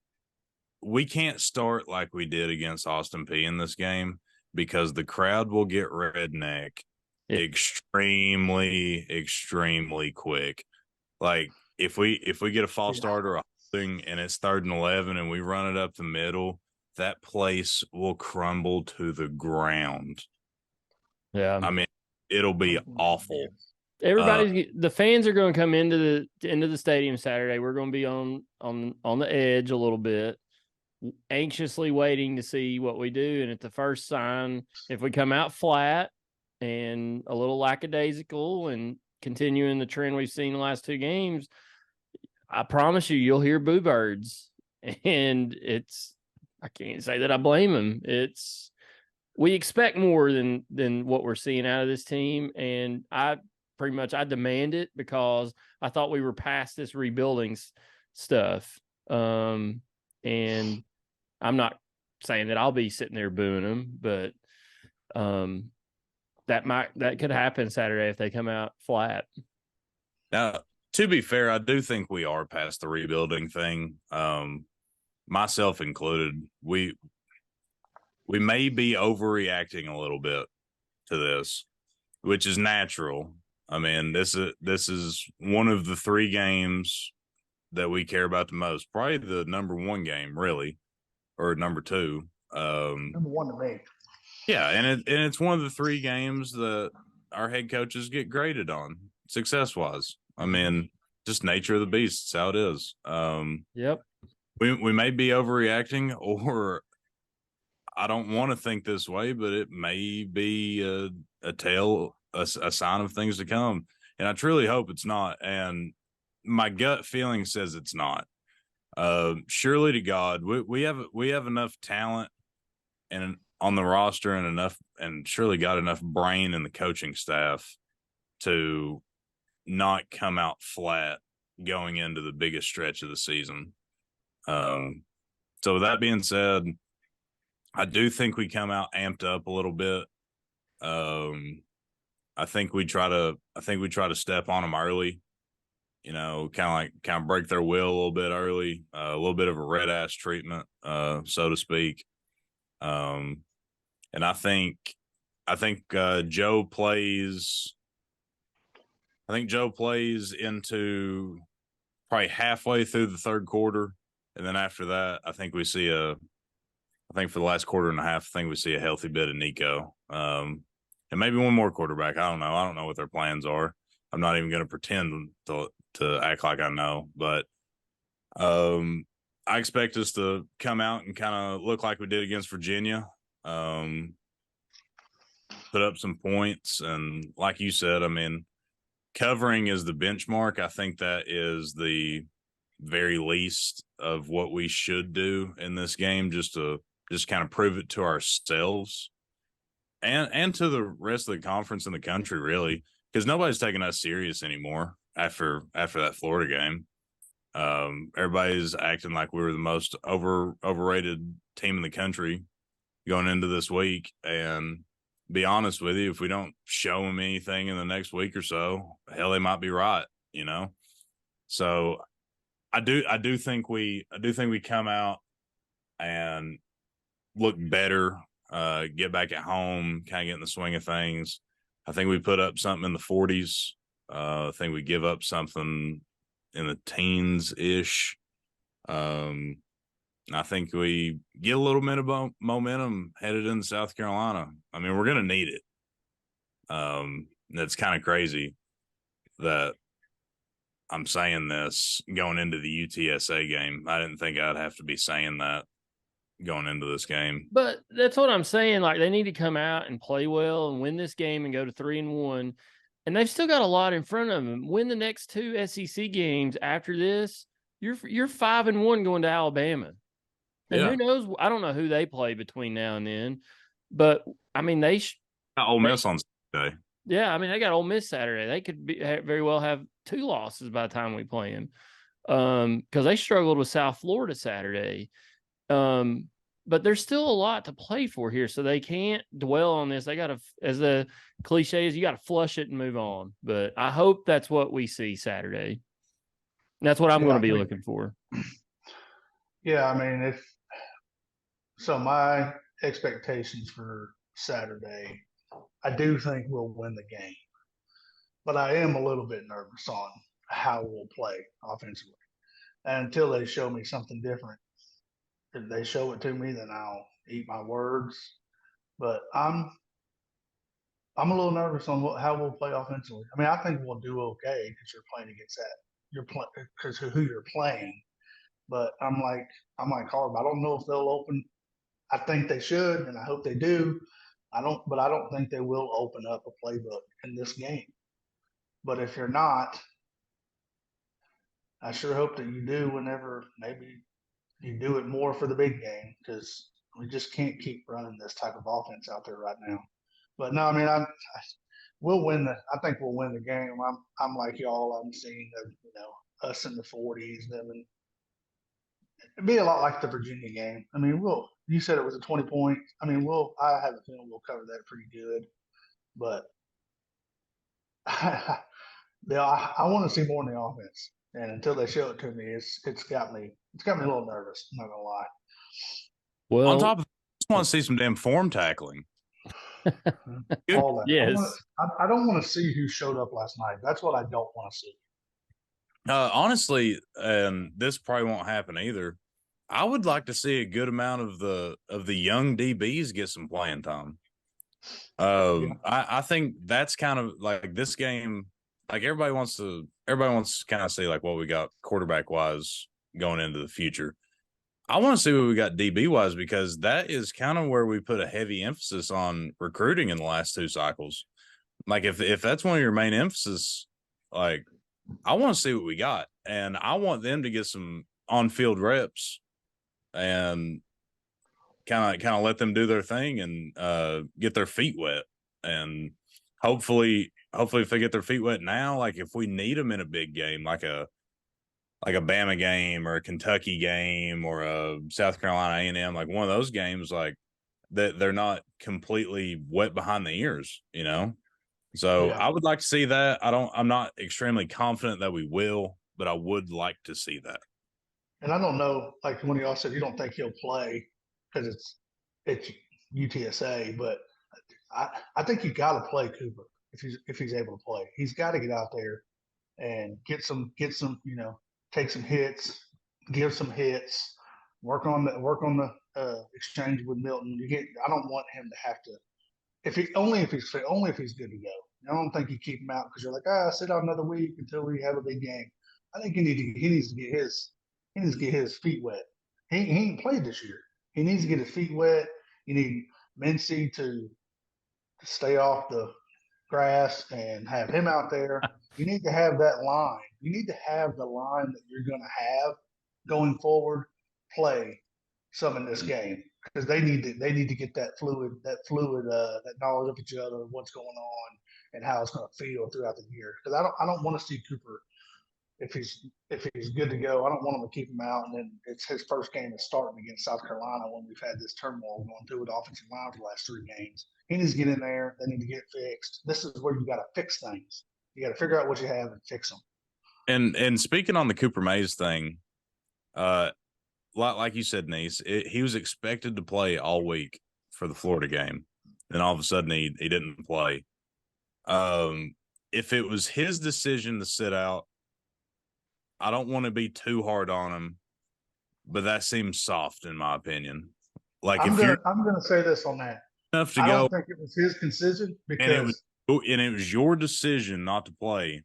we can't start like we did against Austin P in this game because the crowd will get redneck extremely, extremely quick. Like if we get a false start or a holding and it's 3rd and 11 and we run it up the middle, that place will crumble to the ground. Yeah. I mean, it'll be awful. The fans are going to come into the stadium Saturday. We're going to be on the edge a little bit, anxiously waiting to see what we do. And at the first sign, if we come out flat and a little lackadaisical and continuing the trend we've seen the last 2 games, I promise you'll hear boo birds. And I can't say that I blame them. We expect more than what we're seeing out of this team. And I demand it because I thought we were past this rebuilding stuff. And I'm not saying that I'll be sitting there booing them, but that could happen Saturday if they come out flat. Now, to be fair, I do think we are past the rebuilding thing. Myself included. We may be overreacting a little bit to this, which is natural. I mean, this is one of the 3 games that we care about the most. Probably the number 1 game, really, or number 2. Number 1 to me. Yeah, and it's one of the 3 games that our head coaches get graded on success-wise. I mean, just nature of the beast. It's how it is. Yep. We may be overreacting, or I don't want to think this way, but it may be a sign of things to come. And I truly hope it's not. And my gut feeling says it's not. Surely to God, we have enough talent and on the roster and surely got enough brain in the coaching staff to not come out flat going into the biggest stretch of the season. So with that being said, I do think we come out amped up a little bit. I think we try to step on them early, kind of break their will a little bit early, a little bit of a red ass treatment, so to speak. And I think Joe plays. I think Joe plays into probably halfway through the 3rd quarter, and then after that, I think for the last quarter and a half, I think we see a healthy bit of Nico, and maybe one more quarterback. I don't know. I don't know what their plans are. I'm not even going to pretend to act like I know, but I expect us to come out and kind of look like we did against Virginia. Put up some points, and like you said, I mean, covering is the benchmark. I think that is the very least of what we should do in this game, just kind of prove it to ourselves and to the rest of the conference in the country, really, because nobody's taking us serious anymore after that Florida game. Everybody's acting like we were the most overrated team in the country going into this week. And be honest with you, if we don't show them anything in the next week or so, hell, they might be right, So I do think we come out and look better, get back at home, kind of get in the swing of things. I think we put up something in the 40s. I think we give up something in the teens-ish. I think we get a little bit of momentum headed into South Carolina. I mean, we're going to need it. That's kind of crazy that I'm saying this going into the UTSA game. I didn't think I'd have to be saying that going into this game. But that's what I'm saying. Like, they need to come out and play well and win this game and go to 3-1. And they've still got a lot in front of them. Win the next 2 SEC games after this. You're 5-1 going to Alabama. And Who knows? I don't know who they play between now and then. But, I mean, Ole Miss on Saturday. Yeah, I mean, they got Ole Miss Saturday. They could very well have 2 losses by the time we play them. because they struggled with South Florida Saturday. But there's still a lot to play for here, so they can't dwell on this. They got to, as the cliche is, you got to flush it and move on. But I hope that's what we see Saturday. That's what I'm going to be looking for. Yeah, I mean, my expectations for Saturday, I do think we'll win the game, but I am a little bit nervous on how we'll play offensively. And until they show me something different, if they show it to me, then I'll eat my words. But I'm a little nervous on how we'll play offensively. I mean, I think we'll do okay because you're playing against that. You're playing because who you're playing. But I'm like Harb. I don't know if they'll open. I think they should, and I hope they do. But I don't think they will open up a playbook in this game. But if you're not, I sure hope that you do whenever maybe you do it more for the big game, because we just can't keep running this type of offense out there right now. But no, I mean, we'll win I think we'll win the game. I'm like y'all. I'm seeing us in the 40s, them, and it'd be a lot like the Virginia game. I mean, you said it was a 20 point. I mean, I have a feeling we'll cover that pretty good, but I want to see more in the offense. And until they show it to me, it's got me a little nervous. I'm not gonna lie. Well, on top of that, I just want to see some damn form tackling. All that. Yes. I don't want to see who showed up last night. That's what I don't want to see. Honestly, and this probably won't happen either. I would like to see a good amount of the young DBs get some playing time. I think that's kind of like this game. Like everybody wants to kind of see like what we got quarterback wise going into the future. I want to see what we got DB wise, because that is kind of where we put a heavy emphasis on recruiting in the last 2 cycles. Like if that's one of your main emphasis, like I want to see what we got, and I want them to get some on-field reps and kind of let them do their thing and get their feet wet. And hopefully if they get their feet wet now, like if we need them in a big game, like a Bama game or a Kentucky game or a South Carolina A&M, like one of those games, like that they're not completely wet behind the ears, So Yeah. I would like to see that. I'm not extremely confident that we will, but I would like to see that. And I don't know, like when y'all said you don't think he'll play because it's UTSA, but I think you got to play Cooper if he's able to play. He's got to get out there and get some, take some hits, give some hits, work on the exchange with Milton. I don't want him to have to, if he's good to go. I don't think you keep him out because you're like, sit out another week until we have a big game. I think he needs to get his feet wet. He ain't played this year. He needs to get his feet wet. You need Mincy to stay off the grass and have him out there. You need to have that line. You need to have the line that you're going to have going forward play some in this game, because they need to get that knowledge of each other, what's going on, and how it's going to feel throughout the year. Because I don't want to see Cooper, if he's good to go, I don't want him to keep him out, and then it's his first game is starting against South Carolina when we've had this turmoil going through with offensive line for the last 3 games. He needs to get in there. They need to get fixed. This is where you got to fix things. You got to figure out what you have and fix them. And speaking on the Cooper Mays thing, like you said, Nease, he was expected to play all week for the Florida game. Then all of a sudden he didn't play. If it was his decision to sit out, I don't want to be too hard on him, but that seems soft in my opinion. Like I'm gonna say this on that. Enough to I go, don't think it was his decision because and it was your decision not to play.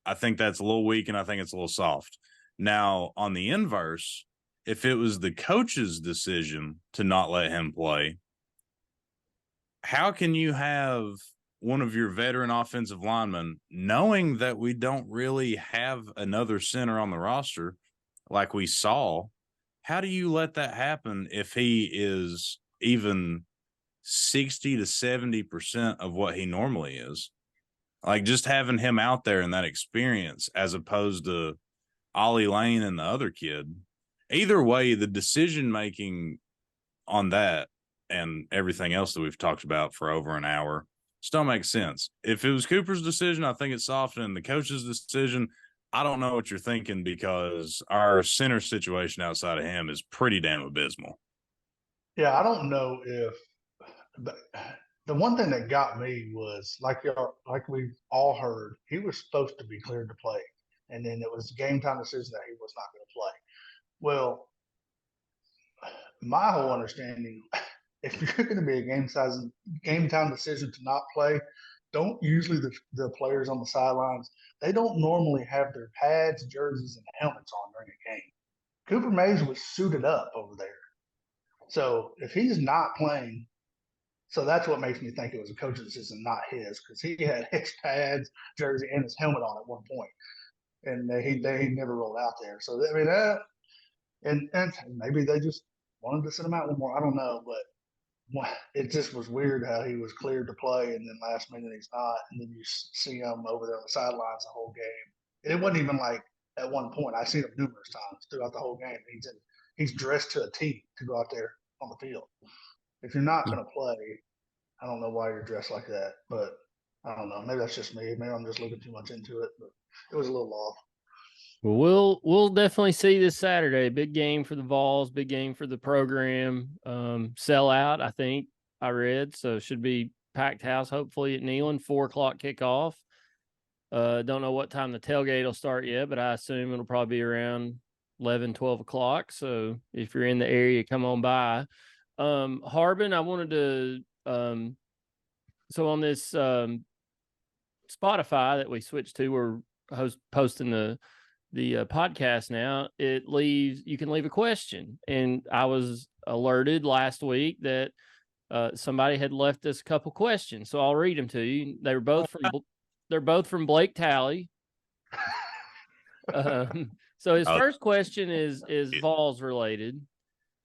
I think that's a little weak, and I think it's a little soft. Now, on the inverse, if it was the coach's decision to not let him play, how can you have one of your veteran offensive linemen, knowing that we don't really have another center on the roster like we saw? How do you let that happen if he is even 60 to 70% of what he normally is? Like just having him out there in that experience, as opposed to Ollie Lane and the other kid. Either way, the decision making on that and everything else that we've talked about for over an hour still makes sense. If it was Cooper's decision, I think it's soft, and the coach's decision, I don't know what you're thinking, because our center situation outside of him is pretty damn abysmal. Yeah, I don't know if the one thing that got me was like we've all heard, he was supposed to be cleared to play, and then it was a game time decision that he was not going to play. Well, my whole understanding, if you're going to be a game time decision to not play, don't usually the players on the sidelines, they don't normally have their pads, jerseys, and helmets on during a game. Cooper Mays was suited up over there. So if he's not playing, so that's what makes me think it was a coach's decision, not his, because he had his pads, jersey, and his helmet on at one point, and he never rolled out there. So I mean, and maybe they just wanted to sit him out one more. I don't know, but it just was weird how he was cleared to play, and then last minute he's not, and then you see him over there on the sidelines the whole game. And it wasn't even like at one point. I've seen him numerous times throughout the whole game. He's dressed to a T to go out there on the field. If you're not going to play, I don't know why you're dressed like that, but I don't know. Maybe that's just me. Maybe I'm just looking too much into it, but it was a little off. Well, we'll definitely see this Saturday. Big game for the Vols, big game for the program. Sellout, I think I read, so it should be packed house hopefully at Neyland. 4:00 kickoff. Don't know what time the tailgate will start yet, but I assume it'll probably be around 11, 12 o'clock. So if you're in the area, come on by. Harbin, I wanted to so on this Spotify that we switched to, we're posting the podcast now. You can leave a question, and I was alerted last week that somebody had left us a couple questions, so I'll read them to you. They're both from Blake Talley. So his first question is Vols related,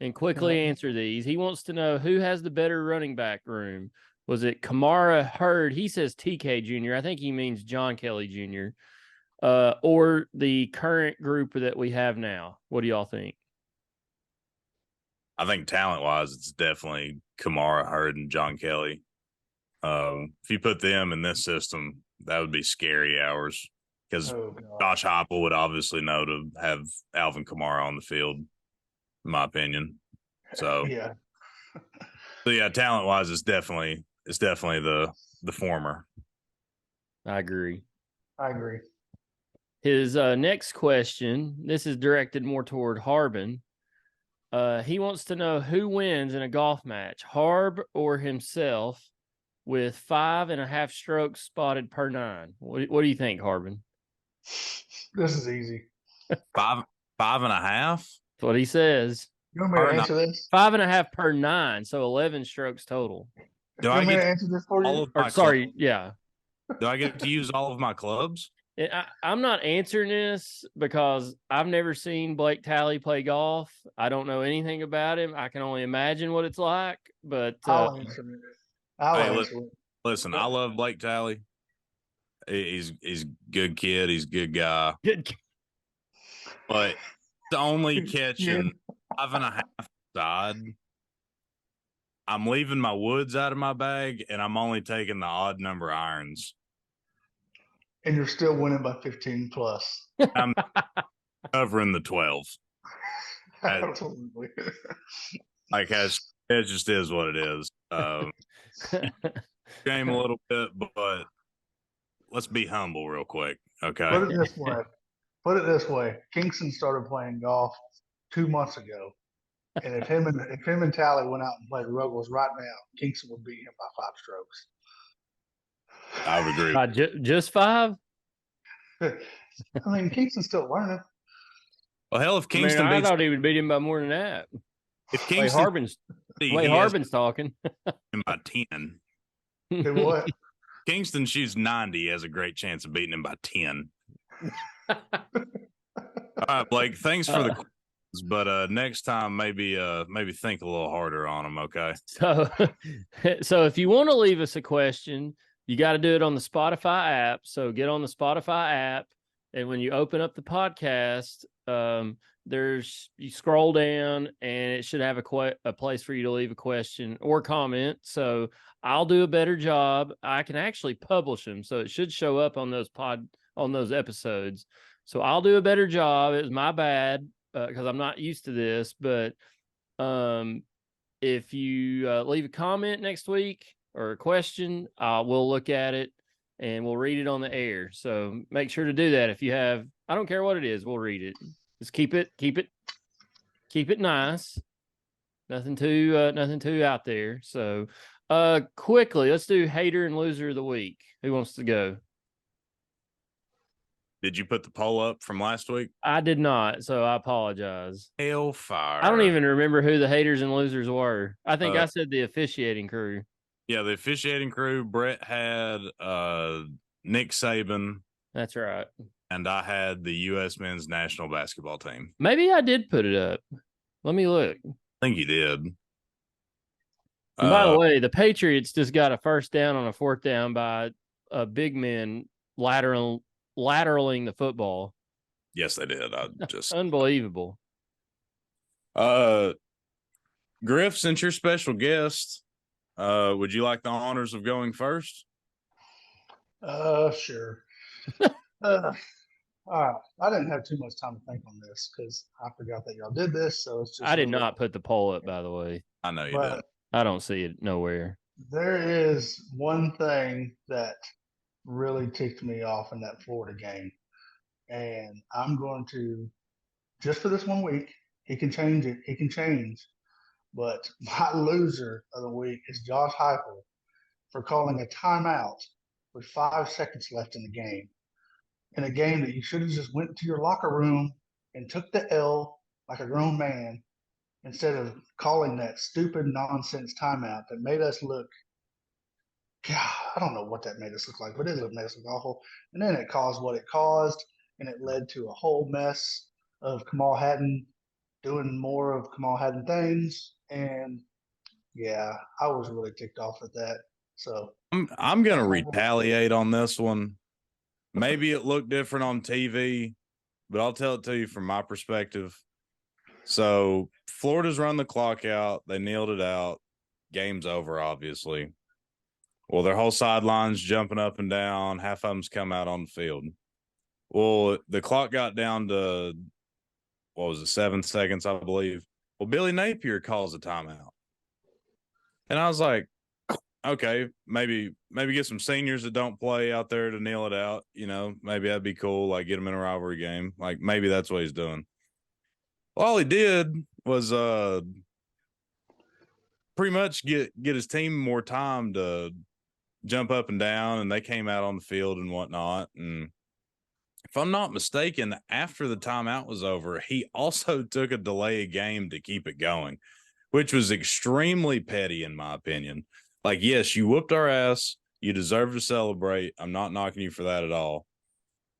and quickly answer these. He wants to know who has the better running back room. Was it Kamara, Hurd? He says TK Jr. I think he means John Kelly Jr. Or the current group that we have now. What do y'all think? I think talent-wise, it's definitely Kamara, Hurd, and John Kelly. If you put them in this system, that would be scary hours, because Josh Heupel would obviously know to have Alvin Kamara on the field, in my opinion. So yeah. So yeah, talent-wise, it's definitely the former. I agree. His next question, this is directed more toward Harbin. He wants to know who wins in a golf match, Harb or himself, with 5.5 strokes spotted per 9. What do you think, Harbin? This is easy. 5.5? That's what he says. You want me to answer this? 5.5 per 9, so 11 strokes total. Do I get to answer this for you? Sorry, yeah. Do I get to use all of my clubs? I'm not answering this because I've never seen Blake Talley play golf. I don't know anything about him. I can only imagine what it's like. But I'll answer it. Listen, I love Blake Talley. He's a good kid. He's a good guy. Good. But it's only catching 5.5 side. I'm leaving my woods out of my bag, and I'm only taking the odd number irons. And you're still winning by 15 plus. I'm covering the 12. Absolutely. Like, it just is what it is. Game a little bit, but let's be humble real quick, okay? Put it this way. Kingston started playing golf 2 months ago. And if him and Talley went out and played Ruggles right now, Kingston would beat him by 5 strokes. I would agree. Just 5? I mean, Kingston's still learning. Well, hell, if Kingston I thought he would beat him by more than that. If Kingston Harbin's talking. by 10. Do what? Kingston shoots 90, has a great chance of beating him by 10. All right, Blake, thanks for the questions, but next time maybe think a little harder on them, okay? So if you want to leave us a question, you got to do it on the Spotify app. So get on the Spotify app, And when you open up the podcast, you scroll down and it should have a place for you to leave a question or comment. So I'll do a better job. I can actually publish them, so it should show up on those episodes. So I'll do a better job. It was my bad because I'm not used to this. But if you leave a comment next week or a question, we'll look at it and we'll read it on the air. So make sure to do that. If you have, I don't care what it is, we'll read it. Just keep it nice. Nothing too out there. So quickly, let's do hater and loser of the week. Who wants to go? Did you put the poll up from last week? I did not, so I apologize. Hellfire. I don't even remember who the haters and losers were. I think I said the officiating crew. Yeah, the officiating crew. Brett had Nick Saban. That's right. And I had the U.S. men's national basketball team. Maybe I did put it up. Let me look. I think you did. And by the way, the Patriots just got a first down on a fourth down by a big man lateraling the football. Yes, they did. I just unbelievable. Griph, since you're special guest, would you like the honors of going first? Sure. I didn't have too much time to think on this because I forgot that y'all did this. So it's just I did not put the poll up, by the way. I know you did. I don't see it nowhere. There is one thing that really ticked me off in that Florida game. And I'm going to, just for this 1 week, he can change it. He can change. But my loser of the week is Josh Heupel for calling a timeout with 5 seconds left in the game. In a game that you should have just went to your locker room and took the L like a grown man instead of calling that stupid nonsense timeout that made us look, God, I don't know what that made us look like, but it made us look awful. And then it caused what it caused, and it led to a whole mess of Kamal Hadden doing more of Kamal Hadden things. And yeah, I was really ticked off at that. So I'm going to retaliate on this one. Maybe it looked different on TV, but I'll tell it to you from my perspective. So Florida's run the clock out. They kneeled it out. Game's over, obviously. Well, their whole sideline's jumping up and down. Half of them's come out on the field. Well, the clock got down to, 7 seconds, I believe. Well, Billy Napier calls a timeout. And I was like, okay, maybe get some seniors that don't play out there to kneel it out. Maybe that'd be cool. Like, get them in a rivalry game. Like, maybe that's what he's doing. Well, all he did was pretty much get his team more time to jump up and down, and they came out on the field and whatnot. And if I'm not mistaken, after the timeout was over, he also took a delay of game to keep it going, which was extremely petty in my opinion. Like, yes, you whooped our ass. You deserve to celebrate. I'm not knocking you for that at all.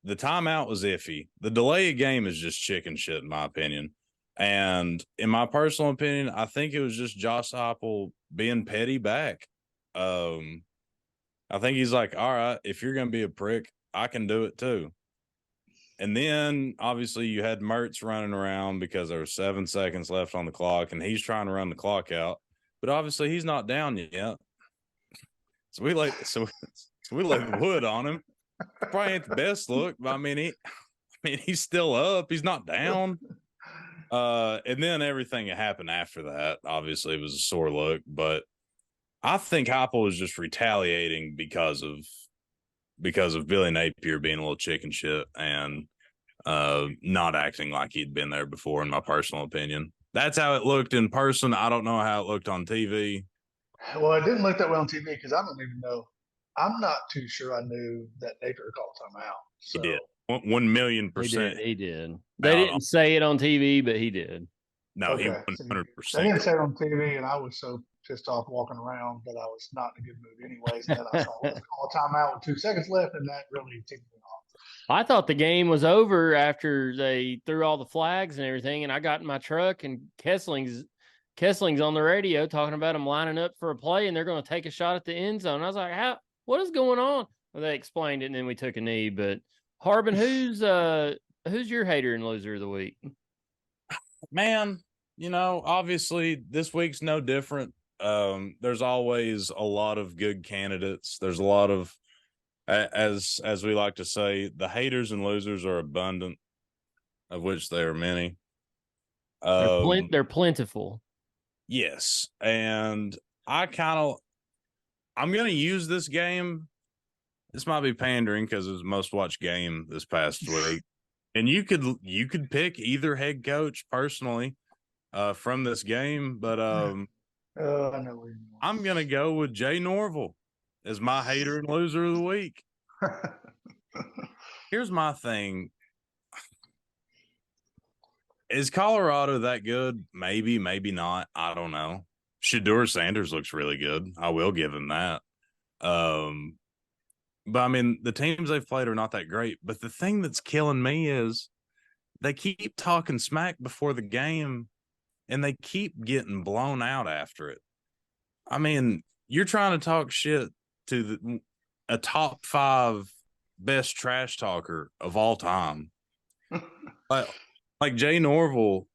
The timeout was iffy. The delay of game is just chicken shit, in my opinion. And in my personal opinion, I think it was just Josh Heupel being petty back. I think he's like, all right, if you're going to be a prick, I can do it too. And then, obviously, you had Mertz running around because there were 7 seconds left on the clock, and he's trying to run the clock out. But obviously, he's not down yet. So we laid the wood on him. Probably ain't the best look, but I mean, he's still up. He's not down. And then everything that happened after that, obviously, was a sore look. But I think Heupel was just retaliating because of Billy Napier being a little chicken shit and not acting like he'd been there before, in my personal opinion. That's how it looked in person. I don't know how it looked on TV. Well, it didn't look that well on TV because I don't even know. I'm not too sure I knew that Napier called timeout. So. He did. 1,000,000%. He did. They didn't say it on TV, but he did. No, okay. He 100%. They didn't say it on TV, and I was so pissed off walking around that I was not in a good mood anyways. And then I saw let's call a timeout with 2 seconds left, and that really ticked me off. I thought the game was over after they threw all the flags and everything, and I got in my truck, and Kessling's on the radio talking about them lining up for a play, and they're going to take a shot at the end zone. I was like, what is going on? Well, they explained it, and then we took a knee, but Harbin, who's your hater and loser of the week? Man, obviously this week's no different. There's always a lot of good candidates. There's a lot of, as we like to say, the haters and losers are abundant, of which there are many. They're plentiful. Yes, and I'm going to use this game. This might be pandering because it was most watched game this past week, and you could pick either head coach personally from this game, but I know where you're going. I'm going to go with Jay Norville as my hater and loser of the week. Here's my thing. Is Colorado that good? Maybe, maybe not. I don't know. Shedeur Sanders looks really good. I will give him that. But I mean, the teams they've played are not that great. But the thing that's killing me is they keep talking smack before the game and they keep getting blown out after it. I mean, you're trying to talk shit to a top 5 best trash talker of all time. Like Jay Norville,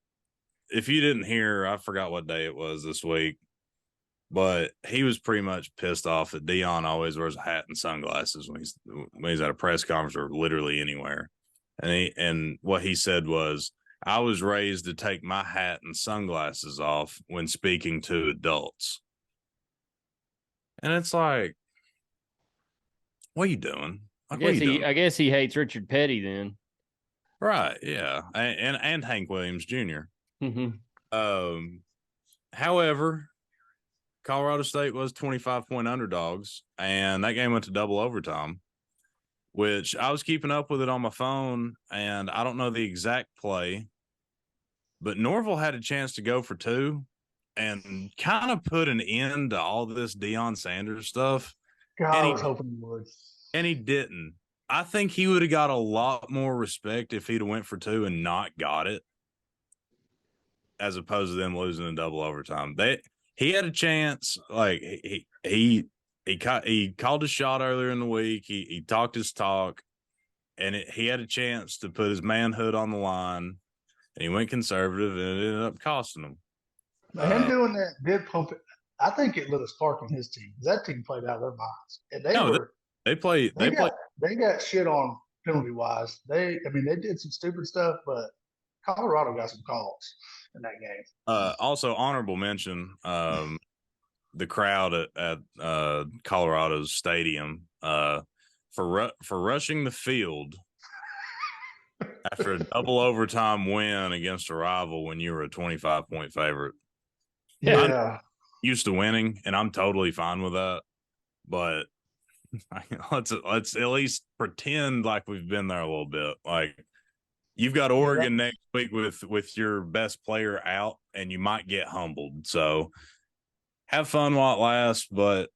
if you didn't hear, I forgot what day it was this week, but he was pretty much pissed off that Dion always wears a hat and sunglasses when he's at a press conference or literally anywhere. And what he said was, I was raised to take my hat and sunglasses off when speaking to adults. And it's like, what are you doing? Like, I guess he hates Richard Petty then. Right, yeah. And Hank Williams Jr. Mm-hmm. However, Colorado State was 25-point underdogs, and that game went to double overtime, which I was keeping up with it on my phone, and I don't know the exact play, but Norville had a chance to go for 2 and kind of put an end to all this Deion Sanders stuff. God, I was hoping he would. And he didn't. I think he would have got a lot more respect if he'd have went for 2 and not got it, as opposed to them losing in double overtime. He had a chance. Like he called his shot earlier in the week. He talked his talk, and he had a chance to put his manhood on the line, and he went conservative, and it ended up costing him. Him doing that did pump it. I think it lit a spark in his team. That team played out of their minds, and they got shit on penalty wise. They did some stupid stuff, but Colorado got some calls in that game. Also, honorable mention, the crowd at Colorado's stadium for rushing the field after a double overtime win against a rival when you were a 25-point favorite. Yeah, I'm used to winning, and I'm totally fine with that. But let's at least pretend like we've been there a little bit. Like, you've got Oregon next week with your best player out, and you might get humbled. So have fun while it lasts. But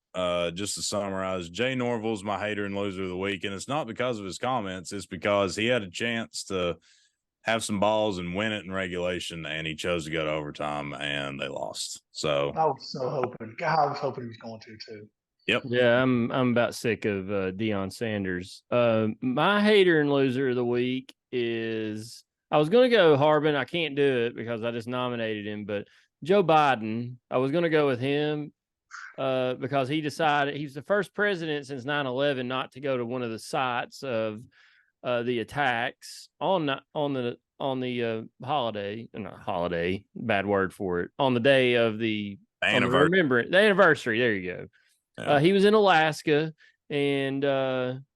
just to summarize, Jay Norville's my hater and loser of the week, and it's not because of his comments. It's because he had a chance to have some balls and win it in regulation, and he chose to go to overtime, and they lost. So I was so hoping. God, I was hoping he was going to too. Yep. Yeah, I'm about sick of Deion Sanders. My hater and loser of the week is, I was going to go Harbin. I can't do it because I just nominated him, but Joe Biden, I was going to go with him because he decided he's the first president since 9/11 not to go to one of the sites of the attacks on the holiday, not holiday, bad word for it, on the day of the anniversary. There you go. Yeah. He was in Alaska, and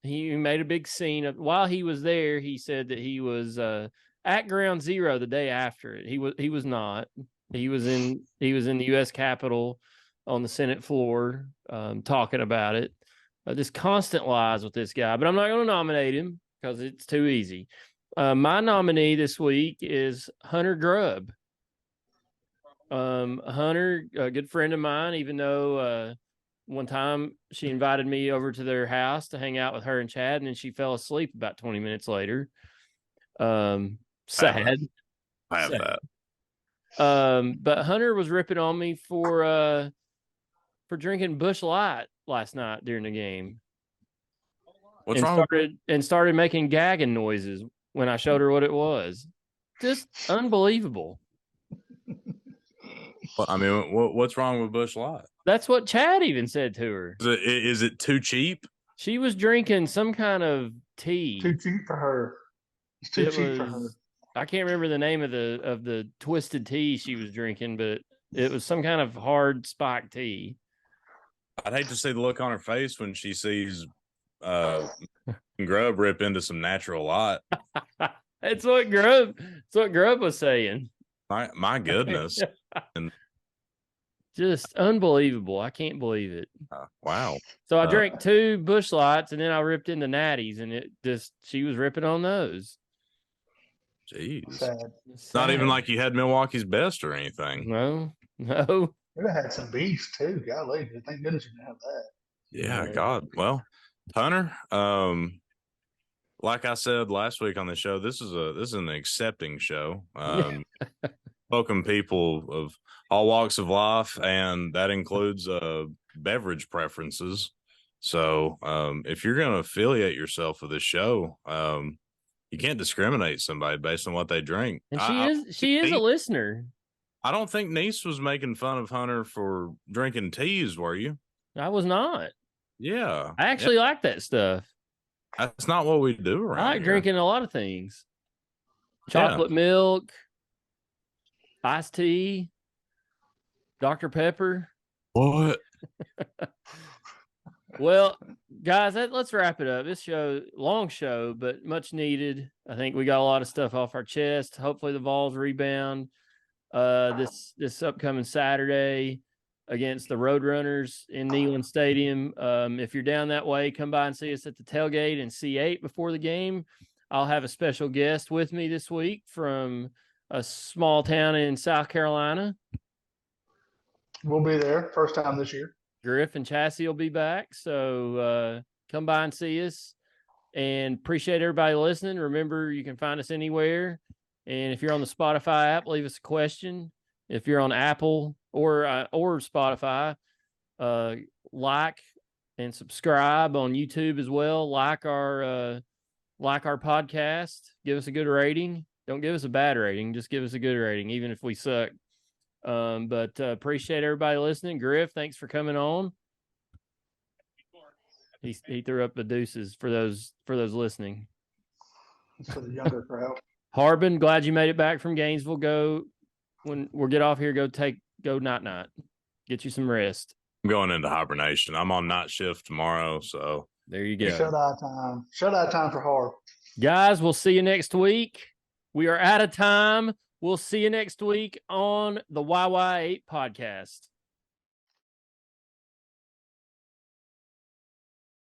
he made a big scene of, while he was there. He said that he was at Ground Zero the day after it. He was not. He was in the U.S. Capitol on the Senate floor talking about it. Just constant lies with this guy. But I'm not going to nominate him because it's too easy. My nominee this week is Hunter Grubb. Hunter, a good friend of mine, even though one time she invited me over to their house to hang out with her and Chad, and then she fell asleep about 20 minutes later. Sad. I have that. But Hunter was ripping on me for drinking Busch Light last night during the game. What's and wrong? started making gagging noises when I showed her what it was. Just unbelievable. I mean, what's wrong with Busch Light? That's what Chad even said to her. Is it too cheap? She was drinking some kind of tea. Too cheap for her. It's too cheap for her. I can't remember the name of the twisted tea she was drinking, but it was some kind of hard spike tea. I'd hate to see the look on her face when she sees Grub rip into some natural light. That's what Grub was saying. My goodness. Just unbelievable. I can't believe it. Wow. So I drank 2 Busch Lights and then I ripped into Natties, and she was ripping on those. Jeez. Sad. Not even like you had Milwaukee's best or anything. No. We'd have had some beef too. Golly, thank goodness you didn't have that. Yeah, God. Well, Hunter, like I said last week on the show, this is an accepting show. Welcome people of all walks of life, and that includes beverage preferences. So if you're going to affiliate yourself with this show, you can't discriminate somebody based on what they drink. And she is a listener. I don't think Nease was making fun of Hunter for drinking teas, were you? I was not. Yeah. I actually like that stuff. That's not what we do around I like here. drinking a lot of things. Chocolate milk, iced tea, Dr. Pepper. What? Well, guys, let's wrap it up. This show, long show, but much needed. I think we got a lot of stuff off our chest. Hopefully the Vols rebound this upcoming Saturday against the Roadrunners in Neyland Stadium. If you're down that way, come by and see us at the tailgate in C8 before the game. I'll have a special guest with me this week from a small town in South Carolina. We'll be there. First time this year. Griph and Chassis will be back. So come by and see us, and appreciate everybody listening. Remember, you can find us anywhere. And if you're on the Spotify app, leave us a question. If you're on Apple or Spotify, like and subscribe on YouTube as well. Like our podcast. Give us a good rating. Don't give us a bad rating. Just give us a good rating, even if we suck. But appreciate everybody listening. Griph, thanks for coming on. He threw up the deuces for those listening. It's for the younger crowd. Harbin, glad you made it back from Gainesville. Go when we'll get off here. Go night. Get you some rest. I'm going into hibernation. I'm on night shift tomorrow, so there you go. Shut eye time for Harb. Guys, we'll see you next week. We are out of time. We'll see you next week on the YY8 podcast.